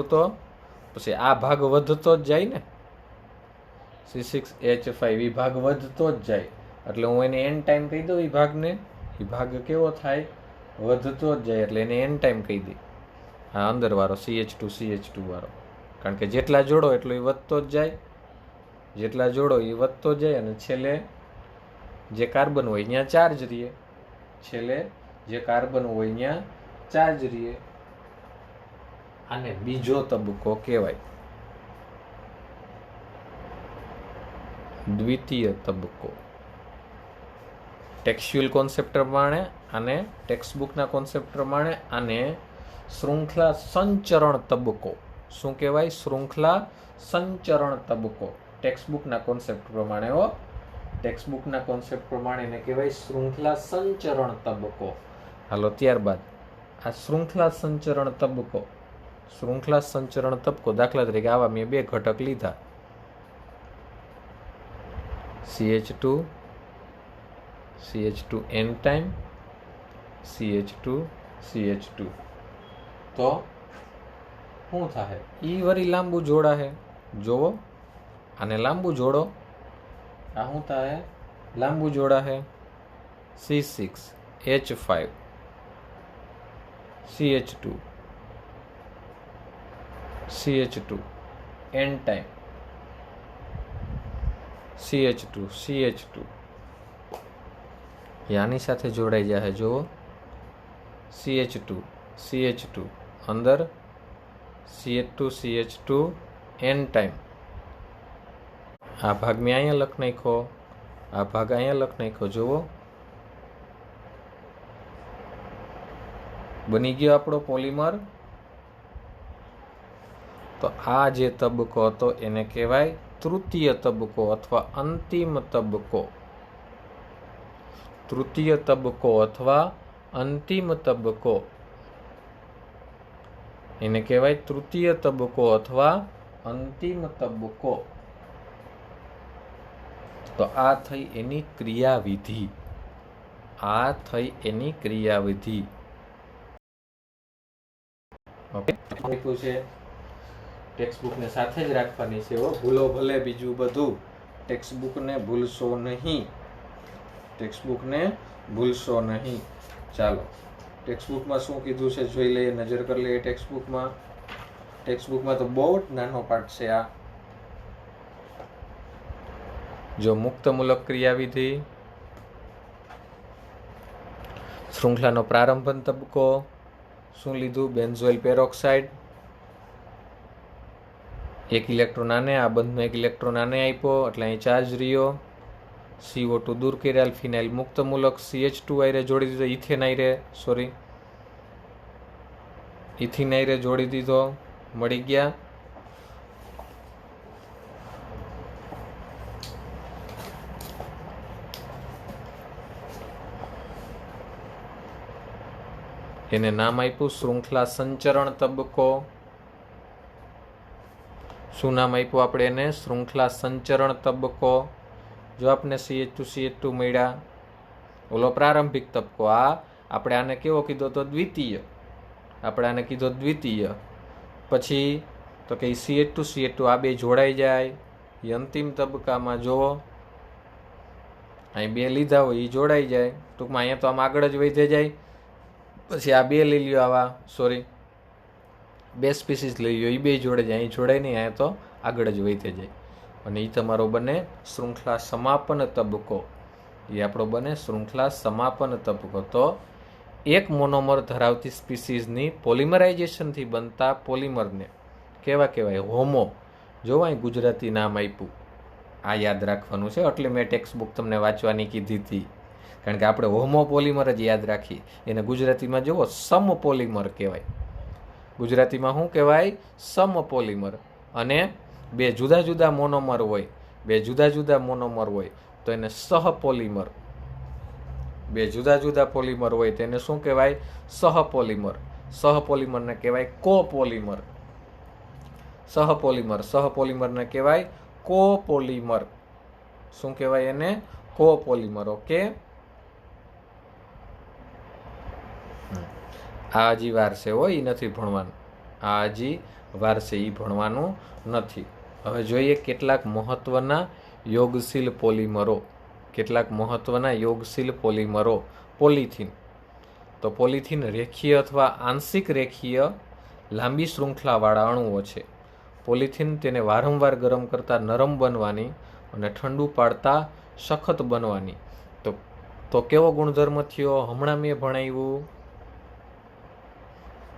તો પછી આ ભાગ વધતો જ જાય ને, C6H5 એ ભાગ વધતો જ જાય, એટલે હું એને એન ટાઈમ કહી દઉં. એ ભાગ કેવો થાય? વધતો જ જાય, એટલે એને એન ટાઈમ કહી દઈ. આ અંદર વાળો CH2 વાળો, કારણ કે જેટલા જોડો એટલો એ વધતો જ જાય, અને છેલ્લે જે કાર્બન હોય ત્યાં ચાર્જ રહે, આને બીજો તબક્કો કહેવાય, દ્વિતીય તબક્કો. ટેક્સ્ચ્યુઅલ કોન્સેપ્ટ પ્રમાણે અને ટેક્સ્ટબુકના કોન્સેપ્ટ પ્રમાણે આને શૃંખલા સંચરણ તબક્કો. શું કહેવાય? શૃંખલા સંચરણ તબક્કો. ટેક્સ્ટબુકના કોન્સેપ્ટ પ્રમાણે એને કહેવાય શૃંખલા સંચરણ તબક્કો. હાલો, ત્યારબાદ આ શૃંખલા સંચરણ તબક્કો, દાખલા તરીકે આવા મેં બે ઘટક લીધા, CH2 n ટાઈમ CH2 તો શું થાય? ઈ વરી લાંબુ જોડા હે, જોવો આને લાંબુ જોડો, આ શું થાય? લાંબુ જોડા હે. C6H5 CH2 n time CH2 આની સાથે જોડાઈ જાય. જુઓ CH2 અંદર CH2 n ટાઈમ. આ ભાગ મેં અહીંયા લખ નાખ્યો, આ ભાગ અહીંયા લખ નાખ્યો. જુઓ બની ગયો આપણો પોલિમર. તો આ જે તબક્કો હતો એને કહેવાય તૃતીય તબક્કો અથવા અંતિમ તબક્કો. તૃતીય તબક્કો અથવા અંતિમ તબક્કો એને કહેવાય તૃતીય તબક્કો અથવા અંતિમ તબક્કો. તો આ થઈ એની ક્રિયાવિધિ. આ થઈ એની ક્રિયાવિધિ. ઓકે, છે ટેક્સ્ટબુકને સાથે જ રાખવાની છે. ભૂલો ભલે બીજું બધું, ટેક્સ્ટબુકને ભૂલશો નહીં. ટેક્સ્ટબુકને ભૂલશો નહીં. ચાલો, ટેક્સ્ટબુકમાં શું કીધું છે જોઈ લઈએ, નજર કરી લઈએ. ટેક્સ્ટબુકમાં તો બહુ જ નાનો પાઠ છે આ. જો મુક્તમૂલક ક્રિયાવિધિ, શૃંખલાનો પ્રારંભન તબક્કો, શું લીધું? બેન્ઝોઇલ પેરોક્સાઇડ, એક ઇલેક્ટ્રોન આને, આ બંધનો એક ઇલેક્ટ્રોન આને આપ્યો એટલે અહીં ચાર્જ રહ્યો. CO2 દૂર કર્યા, ફિનાઇલ મુક્તમૂલક, CH2 આયરે જોડી દીધો, ઇથેન આયરે ઇથિન આયરે જોડી દીધો, મળી ગયા. એને નામ આપ્યું શૃંખલા સંચરણ તબક્કો. શું નામ આપ્યું આપણે એને? શૃંખલા સંચરણ તબક્કો. જો આપણે CH2 મળ્યા, ઓલો પ્રારંભિક તબક્કો. આ આપણે આને કેવો કીધો તો? દ્વિતીય. આપણે આને કીધો દ્વિતીય. પછી તો કે CH2 આ બે જોડાઈ જાય એ અંતિમ તબક્કામાં. જુઓ, અહીં બે લીધા હોય એ જોડાઈ જાય. ટૂંકમાં અહીંયા તો આમ આગળ જ વધે જાય. પછી આ બે લઈ લ્યો, આવા બે સ્પીસીસ લઈ લ્યો, એ બે જોડે જાય. અહીં જોડાય નહીં, અહીંયા તો આગળ જ વધે જાય. અને એ તમારો બને શૃંખલા સમાપન તબક્કો. એ આપણો બને શૃંખલા સમાપન તબક્કો. તો એક મોનોમર ધરાવતી સ્પીસીઝની પોલિમરાઇઝેશનથી બનતા પોલિમરને કેવા કહેવાય? હોમો. જો અહીં ગુજરાતી નામ આપ્યું, આ યાદ રાખવાનું છે. એટલે મેં ટેક્સ્ટબુક તમને વાંચવાની કીધી હતી, કારણ કે આપણે હોમો પોલિમર જ યાદ રાખીએ. એને ગુજરાતીમાં જુઓ, સમપોલિમર કહેવાય. ગુજરાતીમાં શું કહેવાય? સમપોલિમર. અને બે જુદા જુદા મોનોમર હોય, તો એને સહપોલિમર. બે જુદા જુદા પોલિમર હોય તેને શું કહેવાય? સહપોલિમર. સહપોલિમરને કહેવાય કોપોલિમર. સહપોલિમરને કહેવાય કોપોલિમર. શું કહેવાય એને? કોપોલિમર. ઓકે, આ હજી વાર છે એ નથી ભણવાનું. આ હજી વાર છે, એ ભણવાનું નથી. હવે જોઈએ કેટલાક મહત્વના યોગશીલ પોલિમરો. પોલિથીન. તો પોલિથીન રેખીય અથવા આંશિક રેખીય લાંબી શૃંખલાવાળા અણુઓ છે. પોલિથીન તેને વારંવાર ગરમ કરતા નરમ બનવાની અને ઠંડુ પાડતા સખત બનવાની. તો કેવો ગુણધર્મ થયો? હમણાં મેં ભણાવ્યું.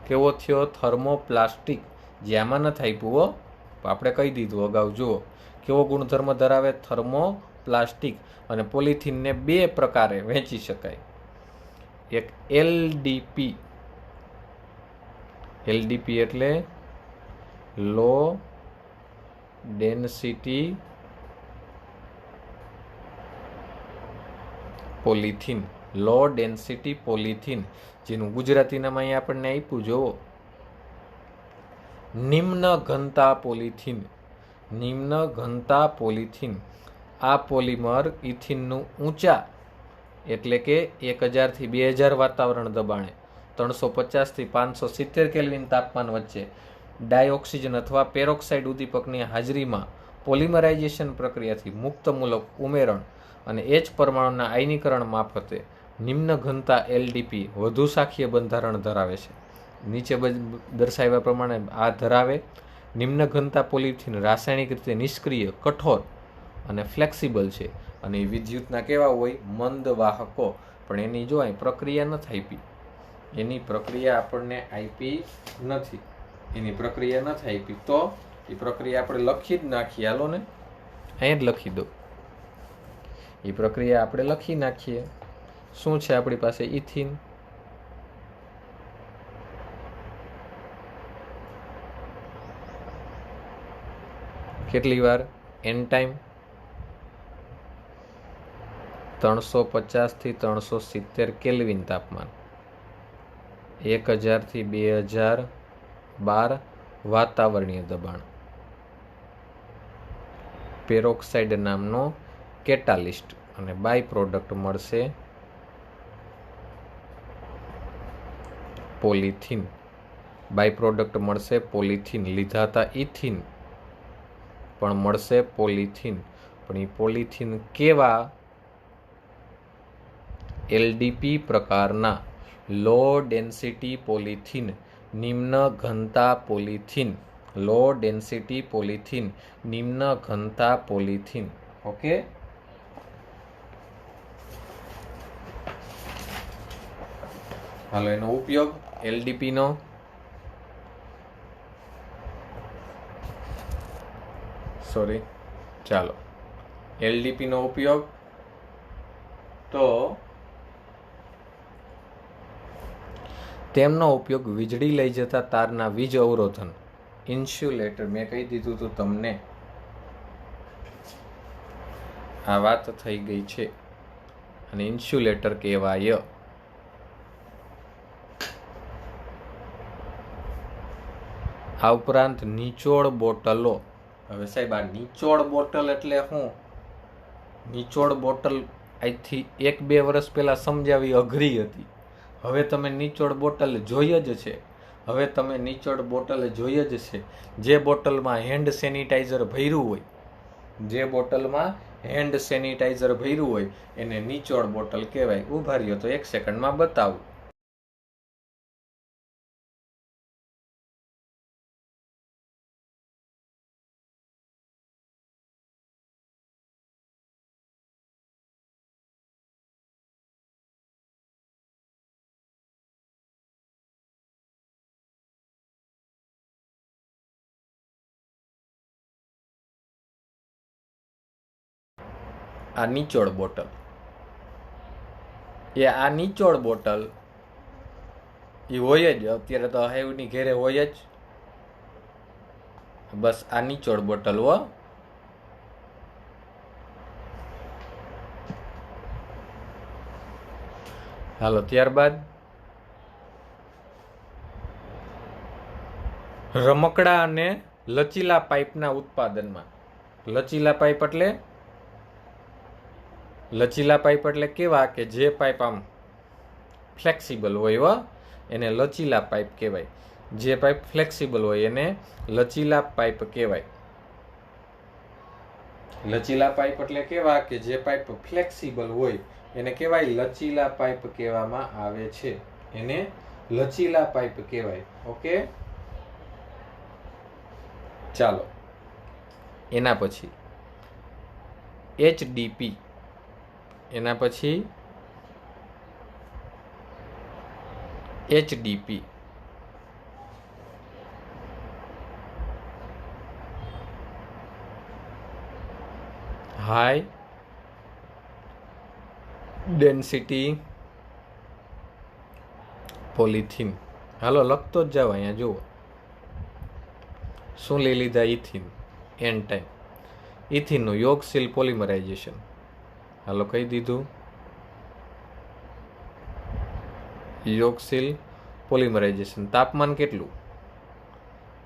કેવો થયો? થર્મોપ્લાસ્ટિક. જે આમાં નથી આપ્યું, આપણે કહી દીધું અગાઉ. જુઓ કેવો ગુણધર્મ ધરાવે? થર્મોપ્લાસ્ટિક. અને પોલિથીનને બે પ્રકારે વહેંચી શકાય. એક LDP. એટલે લો ડેન્સિટી પોલિથીન. લો ડેન્સિટી પોલિથીન, જેનું ગુજરાતી નામ અહીંયા આપણને આપ્યું. જુઓ, નિમ્ન ઘનતા પોલિથીન. આ પોલિમર ઇથિનનું ઊંચા એટલે કે 1000 થી 2000 વાતાવરણ દબાણે 350 થી 570 કેલ્વિન તાપમાન વચ્ચે ડાયઓક્સિજન અથવા પેરોક્સાઇડ ઉદ્દીપકની હાજરીમાં પોલિમરાઇઝેશન પ્રક્રિયાથી મુક્તમૂલક ઉમેરણ અને H પરમાણુના આયનીકરણ મારફતે નિમ્ન ઘનતા LDP વધુ શાખીય બંધારણ ધરાવે છે. નીચે દર્શાવ્યા પ્રમાણે આ ધરાવે. નિમ્ન ઘનતા પોલિથીન રાસાયણિક રીતે નિષ્ક્રિય, કઠોર અને ફ્લેક્સિબલ છે. અને વિદ્યુતના કેવા હોય? મંદ વાહકો. પણ એની જો અહીં પ્રક્રિયા નથી આપી. એની પ્રક્રિયા આપણને આપી નથી. તો એ પ્રક્રિયા આપણે લખી જ નાખીએ. હાલો ને, અહીં જ લખી દો. એ પ્રક્રિયા આપણે લખી નાખીએ. શું છે આપણી પાસે? ઇથિન. કેટલી વાર? એન ટાઈમ 350 થી 370 કેલ્વિન તાપમાન, 1000 થી 2012 વાતાવરણીય દબાણ. પેરોક્સાઇડ નામનો કેટાલિસ્ટ અને બાય પ્રોડક્ટ મળશે પોલિથીન. બાય પ્રોડક્ટ મળશે પોલિથીન. લીધા હતા ઇથિન, પણ મળશે પોલિથીન. પણ એ પોલિથીન કેવા? એલડીપી પ્રકારના, લો ડેન્સિટી પોલિથીન, નિમ્ન ઘનતા પોલિથીન. લો ડેન્સિટી પોલિથીન, નિમ્ન ઘનતા પોલિથીન. ઓકે, હાલો એનો ઉપયોગ એલડીપી નો ચાલો એલડીપી નો ઉપયોગ તો તેમનો ઉપયોગ વીજળી લઈ જતા તારના વીજ અવરોધન, ઇન્સ્યુલેટર. મેં કહી દીધું હતું તમને, આ વાત થઈ ગઈ છે. અને ઇન્સ્યુલેટર કહેવાય. આ ઉપરાંત નિચોડ બોટલો. હવે સાહેબ, આ નિચોડ બોટલ એટલે શું? નિચોડ બોટલ આજથી 1-2 વર્ષ પહેલા સમજાવી અઘરી હતી. હવે તમે નિચોડ બોટલ જોઈ જ છે. હવે તમે નિચોડ બોટલ જોઈ જ છે. જે બોટલમાં હેન્ડ સેનિટાઈઝર ભર્યું હોય, જે બોટલમાં હેન્ડ સેનિટાઈઝર ભર્યું હોય એને નિચોડ બોટલ કહેવાય. ઉભા રહ્યો તો 1 સેકન્ડમાં બતાવું. આ નિચોડ બોટલ, આ નિચોડ બોટલ એ હોય જ. અત્યારે તો હાઈવની ઘેરે હોય જ. બસ આ નિચોડ બોટલ હો. હાલો, ત્યારબાદ રમકડા અને લચીલા પાઇપના ઉત્પાદનમાં. લચીલા પાઇપ એટલે કેવા કે જે પાઇપ આમ ફ્લેક્સિબલ હોય હો, એને લચીલા પાઇપ કહેવાય. જે પાઇપ ફ્લેક્સિબલ હોય એને લચીલા પાઇપ કહેવાય. લચીલા પાઇપ એટલે કેવા કે જે પાઇપ ફ્લેક્સિબલ હોય એને કહેવાય લચીલા પાઇપ કહેવામાં આવે છે. એને લચીલા પાઇપ કહેવાય. ઓકે, ચાલો એના પછી એચડીપી. એના પછી એચડીપી. High density polythene. હાલો લખતો જ જાઓ. અહીંયા જુઓ શું લઈ લીધા? ઇથિન. N time. ઇથિનનું યોગશીલ પોલિમરાઇઝેશન. હાલો કહી દીધું. યોગશીલ પોલિમરાઇઝેશન. તાપમાન કેટલું?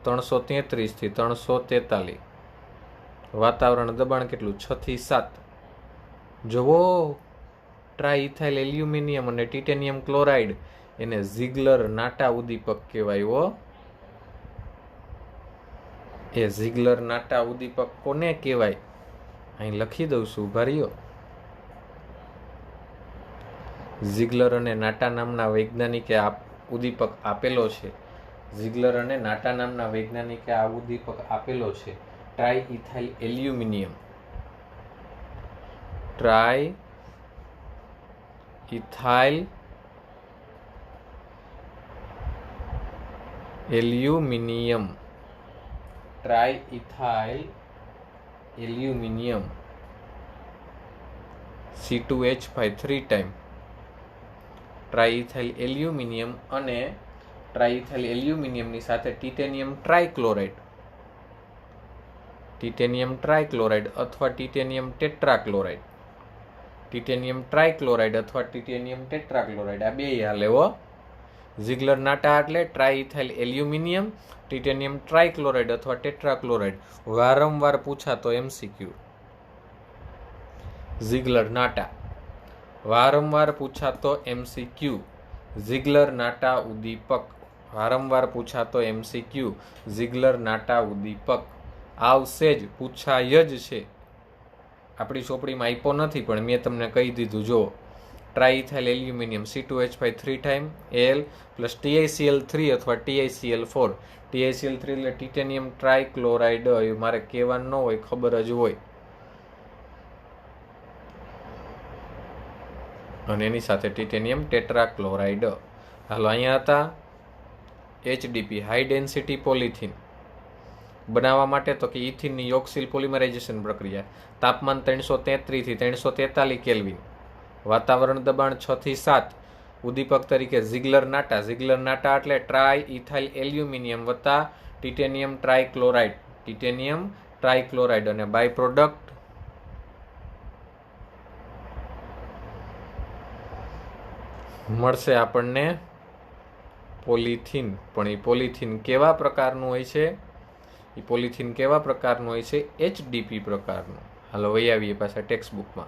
333 થી 343. વાતાવરણ દબાણ કેટલું? 6 થી 7. જુઓ, ટ્રાઇથાઇલ એલ્યુમિનિયમ અને ટિટેનિયમ ક્લોરાઇડ એને ઝિગલર નાટા ઉદ્દીપક કહેવાય હો. એ ઝિગલર નાટા ઉદ્દીપક કોને કહેવાય? અહીં લખી દઉં છું, ઉભા રહ્યો. ઝિગલર અને નાટા નામના વૈજ્ઞાનિકે આ ઉદ્દીપક આપેલો છે. ઝિગલર અને નાટા નામના વૈજ્ઞાનિકે આ ઉદ્દીપક આપેલો છે. Triethyl aluminium. Triethyl aluminium. Triethyl aluminium C2H5 3 time. Triethyl aluminium અને ટ્રાઇઇથાઇલ એલ્યુમિનિયમની સાથે ટિટેનિયમ ટ્રાઇક્લોરાઇડ. टिटेनियम ट्राइक्लोराइड अथवा टिटेनियम टेट्राक्लोराइड, टिटेनियम ट्राइक्लोराइड अथवा टिटेनियम टेट्राक्लोराइड आ बे हाले हो। ઝિગલર નાટા એટલે ટ્રાઇથાઇલ એલ્યુમિનિયમ, ટિટેનિયમ ટ્રાઇક્લોરાઇડ અથવા ટેટ્રાક્લોરાઇડ। વારંવાર પૂછાતો એમસીક્યુ। ઝિગલર નાટા વારંવાર પૂછાતો એમસીક્યુ। ઝિગલર નાટા ઉદ્દીપક વારંવાર પૂછાતો એમસીક્યુ। ઝિગલર નાટા ઉદ્દીપક આવશે જ, પૂછાય જ છે। આપણી ચોપડીમાં આપ્યો નથી પણ મેં તમને કહી દીધું। જો triethyl aluminium C2H5 3 time Al plus TiCl3 અથવા TiCl4। TiCl3 એટલે ટિટેનિયમ ટ્રાઇક્લોરાઇડ, એ મારે કહેવાનું ન હોય, ખબર જ હોય। અને એની સાથે ટિટેનિયમ ટેટ્રાક્લોરાઇડ। હાલો અહીંયા હતા HDP હાઈ ડેન્સિટી પોલિથીન બનાવવા માટે તો કે ઇથિનની યોક્સિલ પોલિમરાઇઝેશન પ્રક્રિયા, તાપમાન 333 થી 343 કેલ્વિન, વાતાવરણ દબાણ 6 થી 7, ઉદ્દીપક તરીકે ઝિગલર નાટા। ઝિગલર નાટા એટલે ટ્રાય ઇથાઇલ એલ્યુમિનિયમ વત્તા ટિટેનિયમ ટ્રાઇક્લોરાઇડ, ટિટેનિયમ ટ્રાઇક્લોરાઇડ અને બાય પ્રોડક્ટ મળશે આપણને પોલિથીન। પણ એ પોલિથીન કેવા પ્રકારનું હોય છે? એ પોલિથીન કેવા પ્રકારનું હોય છે? HDP પ્રકારનું। હાલો વહી આવીએ પાછા ટેક્સ્ટ બુકમાં।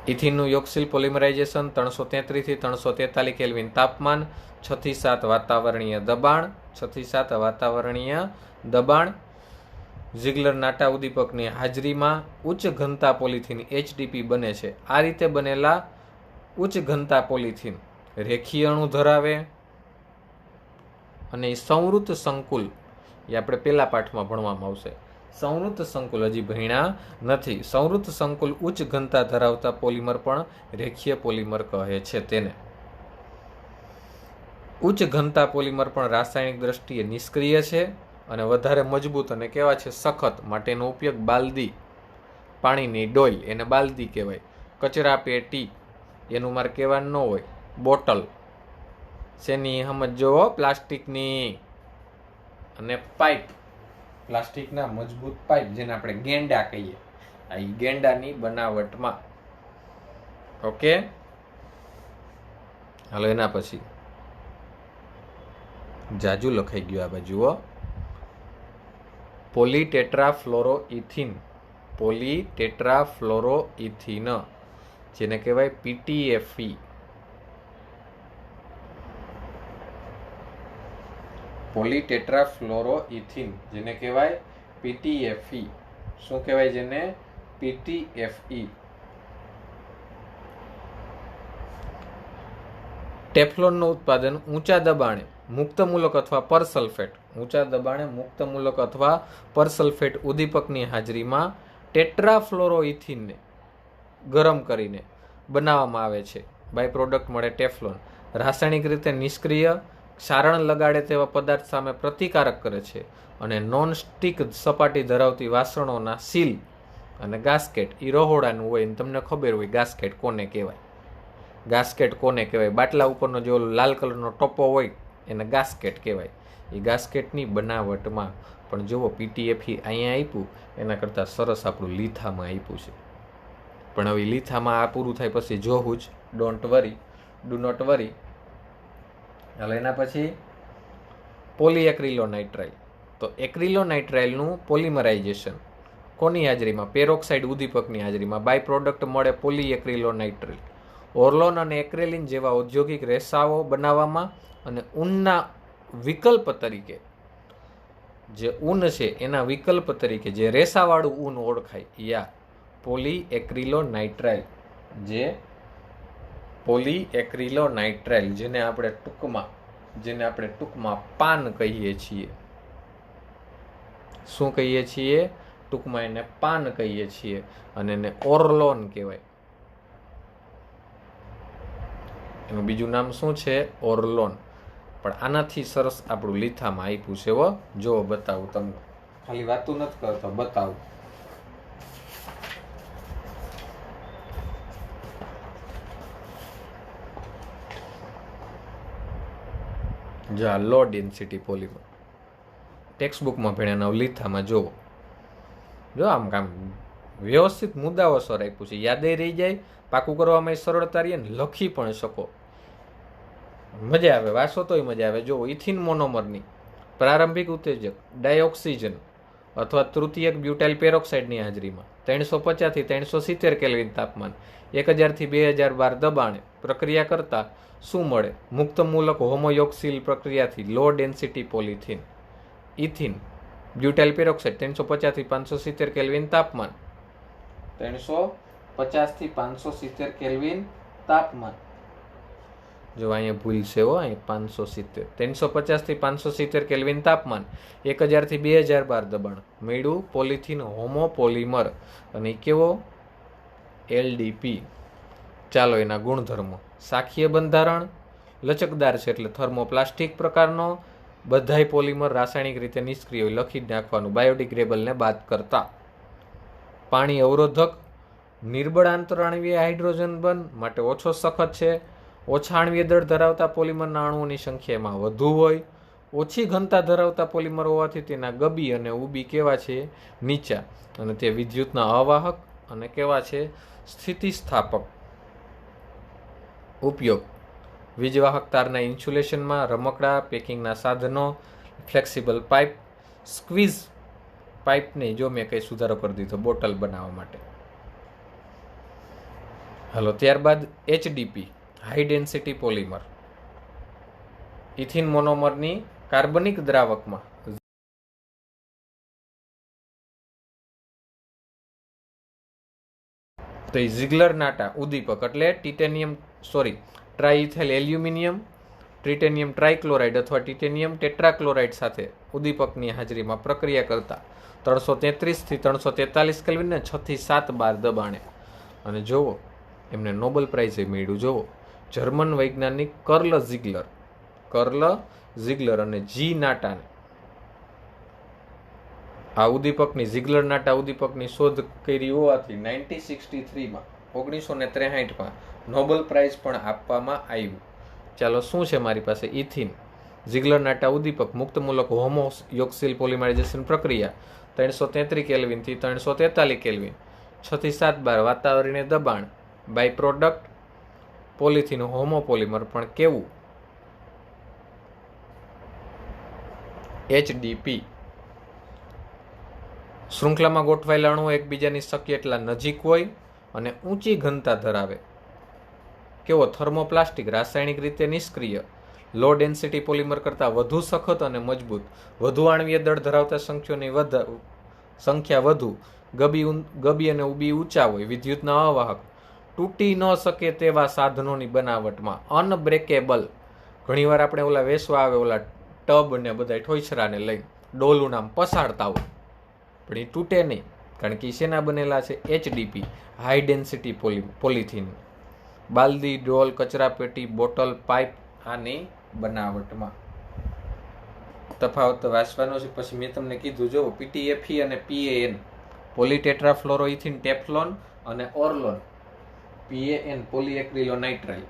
ઇથિનનું યોક્સિલ પોલિમરાઇઝેશન 333 થી 343 કેલ્વિન, તાપમાન 6 થી 7, વાતાવરણીય દબાણ 6 થી 7 વાતાવરણીય દબાણ। ઝિગલર નાટા ઉદ્દીપકની હાજરીમાં ઉચ્ચ ઘનતા પોલિથીન HDP બને છે। આ રીતે બનેલા ઉચ્ચ ઘનતા પોલિથીન રેખીય અણુ ધરાવે અને સંવૃત સંકુલ, એ આપણે પહેલા પાઠમાં ભણવામાં આવશે। સંવૃત સંકુલ હજી ભણ્યા નથી। સંવૃત સંકુલ ઉચ્ચ ઘનતા ધરાવતા પોલિમર પણ રેખીય પોલિમર કહે છે તેને। ઉચ્ચ ઘનતા પોલિમર પણ રાસાયણિક દ્રષ્ટિએ નિષ્ક્રિય છે અને વધારે મજબૂત અને કેવા છે? સખત। માટેનો ઉપયોગ બાલદી, પાણીની ડોલ એને બાલદી કહેવાય। કચરા પેટી એનું મારે કહેવાનું ન હોય, બોટલ શેની સમજો? પ્લાસ્ટિકની। અને પાઇપ, પ્લાસ્ટિકના મજબૂત પાઇપ જેને આપણે ગેંડા કહીએ, આ ગેંડાની બનાવટમાં। ઓકે, હાલો એના પછી જાજુ લખાઈ ગયું આ બાજુ હો। પોલીટેટ્રાફ્લોરોઇથિન, પોલીટેટ્રાફ્લોરોઇથિન જેને કહેવાય PTFE। પોલીટેટ્રાફ્લોરોઇથિન જેને કહેવાય PTFE। શું કહેવાય જેને? PTFE। ટેફલોનનું ઉત્પાદન ઊંચા દબાણે મુક્તમૂલક અથવા પરસલ્ફેટ, ઊંચા દબાણે મુક્તમૂલક અથવા પરસલ્ફેટ ઉદ્દીપકની હાજરીમાં ટેટ્રાફ્લોરોઇથિનને ગરમ કરીને બનાવવામાં આવે છે। બાય પ્રોડક્ટ મળે ટેફલોન। રાસાયણિક રીતે નિષ્ક્રિય, ક્ષારણ લગાડે તેવા પદાર્થ સામે પ્રતિકારક કરે છે અને નોન સ્ટિક સપાટી ધરાવતી વાસણોના સીલ અને ગાસ્કેટ, એ રહોડાનું હોય ને તમને ખબર હોય ગાસ્કેટ કોને કહેવાય? ગાસ્કેટ કોને કહેવાય? બાટલા ઉપરનો જે લાલ કલરનો ટોપો હોય એને ગાસ્કેટ કહેવાય। એ ગાસ્કેટની બનાવટમાં પણ જુઓ PTFE અહીંયા આપ્યું એના કરતાં સરસ આપણું લીથામાં આપ્યું છે। પણ હવે લીથામાં આ પૂરું થાય પછી જોવું જ, ડોન્ટ વરી, ડુ નોટ વરી। હાલ એના પછી પોલીએક્રિલોનાઇટ્રાઇલ। તો એક્રિલોનાઇટ્રાઇલનું પોલિમરાઇઝેશન કોની હાજરીમાં? પેરોક્સાઇડ ઉદ્દીપકની હાજરીમાં બાય પ્રોડક્ટ મળે પોલીએક્રિલોનાઇટ્રાઇલ। ઓર્લોન અને એક્રેલિન જેવા ઔદ્યોગિક રેસાઓ બનાવવામાં અને ઊનના વિકલ્પ તરીકે, જે ઊન છે એના વિકલ્પ તરીકે જે રેસાવાળું ઊન ઓળખાય, યા પોલીએક્રિલોનાઇટ્રાઇલ, જે પોલીએક્રિલોનાઇટ્રાઇલ જેને આપણે ટૂંકમાં પાન કહીએ છીએ। શું કહીએ છીએ? ટૂંકમાં એને પાન કહીએ છીએ અને એને ઓર્લોન કહેવાય। એનું બીજું નામ શું છે? ઓર્લોન। પણ આનાથી સરસ આપણું લીથામાં આપ્યું છે હો। જો બતાવું તમને, ખાલી વાતું નથી કરતો, બતાવું। જો લો ડેન્સિટી પોલિમર, ટેક્સ્ટ બુકમાં ભણ્યા નવલિથામાં જોવો. જો આમ કામ વ્યવસ્થિત મુદ્દાઓ સર આપ્યું છે, યાદે રહી જાય, પાકું કરવામાં સરળતા રહીએ ને લખી પણ શકો. મજા આવે, વાંચો તોય મજા આવે. જો ઇથિન મોનોમરની પ્રારંભિક ઉત્તેજક ડાયોક્સિજન અથવા તૃતીયક બ્યુટાઇલ પેરોક્સાઇડની હાજરીમાં 350 થી 370 કેલ્વિન તાપમાન 1000 થી 2012 દબાણે પ્રક્રિયા કરતા શું મળે? મુક્ત મૂલક હોમોયોક્સિલ પ્રક્રિયાથી low density polythene ethene butyl peroxide 350 થી 570 કેલ્વિન તાપમાન 350 થી 570 કેલ્વિન તાપમાન. જો અહીંયા ભૂલ છે હો, અહીં 570 350 થી 570 કેલ્વિન તાપમાન 1000 થી 2012 દબાણ મળ્યું પોલિથીન હોમોપોલિમર. અને કેવો? LDP. ચાલો એના ગુણધર્મો. શાખીય બંધારણ લચકદાર છે એટલે થર્મોપ્લાસ્ટિક પ્રકારનો. બધાય પોલિમર રાસાયણિક રીતે નિષ્ક્રિય હોય, લખી જ નાખવાનું બાયોડિગ્રેડેબલને બાદ કરતા. પાણી અવરોધક, નિર્બળ આંતરાણવીય હાઇડ્રોજન બંધ માટે ઓછો સખત છે. ઓછા આણવીય દળ ધરાવતા પોલિમરના અણુઓની સંખ્યામાં વધુ હોય. ઓછી ઘનતા ધરાવતા પોલિમર હોવાથી તેના ગબી અને ઉબી કેવા છે? નીચા. અને તે વિદ્યુતના અવાહક અને કેવા છે? સ્થિતિસ્થાપક. ઉપયોગ વીજવાહક તારના ઇન્સ્યુલેશનમાં, રમકડા, પેકિંગના સાધનો, ફ્લેક્સિબલ પાઇપ, સ્ક્વીઝ પાઇપને જો મેં કંઈ સુધારો કરી દીધો બોટલ બનાવવા માટે. હાલો, ત્યારબાદ HDP high density polymer. Ethene મોનોમરની કાર્બનિક દ્રાવકમાં તો એ ઝિગલર નાટા ઉદ્દીપક એટલે ટ્રાઇથાઇલ એલ્યુમિનિયમ, ટ્રિટેનિયમ ટ્રાઇક્લોરાઇડ અથવા ટિટેનિયમ ટેટ્રાક્લોરાઇડ સાથે ઉદ્દીપકની હાજરીમાં પ્રક્રિયા કરતા 333 થી 343 કેલ્વિન ને 6 થી 7 બાર દબાણે. અને જોવો એમને નોબેલ પ્રાઇઝે મળ્યું. જોવો જર્મન વૈજ્ઞાનિક કર્લ ઝિગલર અને જી નાટાને આ ઉદ્દીપકની ઝિગલર નાટા ઉદ્દીપકની શોધ કરી હોવાથી 1963માં 1963માં નોબેલ પ્રાઇઝ પણ આપવામાં આવ્યું. ચાલો, શું છે મારી પાસે? ઇથિન ઝિગલર નાટા ઉદ્દીપક મુક્ત મૂલક હોમોયોક્સિલ પોલિમરાઇઝેશન પ્રક્રિયા 333 કેલ્વિન થી 343 કેલ્વિન 6 થી 7 બાર વાતાવરણીય દબાણ બાય પ્રોડક્ટ પોલિથીન હોમોપોલિમર પણ કેવું? HDP. શૃંખલામાં ગોઠવાયેલા અણુઓ એકબીજાની શક્ય એટલા નજીક હોય અને ઊંચી ઘનતા ધરાવે. કેવો? થર્મોપ્લાસ્ટિક, રાસાયણિક રીતે નિષ્ક્રિય, લો ડેન્સિટી પોલિમર કરતાં વધુ સખત અને મજબૂત, વધુ આણવીય દળ ધરાવતા સંખ્યા વધુ, ગબી અને ઉબી ઊંચા હોય, વિદ્યુતના અવાહક, તૂટી ન શકે તેવા સાધનોની બનાવટમાં, અનબ્રેકેબલ. ઘણીવાર આપણે ઓલા વેસવા આવે ઓલા ટબ ને બધા ઠોઈછરાને લઈને ડોલું નામ પસાડતા હોય, પણ એ તૂટે નહીં, કારણ કે શેના બનેલા છે? HDP high density polythene. બાલદી, ડોલ, કચરાપેટી, બોટલ, પાઇપ આની બનાવટમાં. તફાવત વાંચવાનો છે. પછી મેં તમને કીધું જો PTFE અને PAN પોલીટેટ્રાફ્લોરોઇથિન ટેફલોન અને ઓર્લોન, PAN પોલીએક્રિલોનાઇટ્રાઇલ.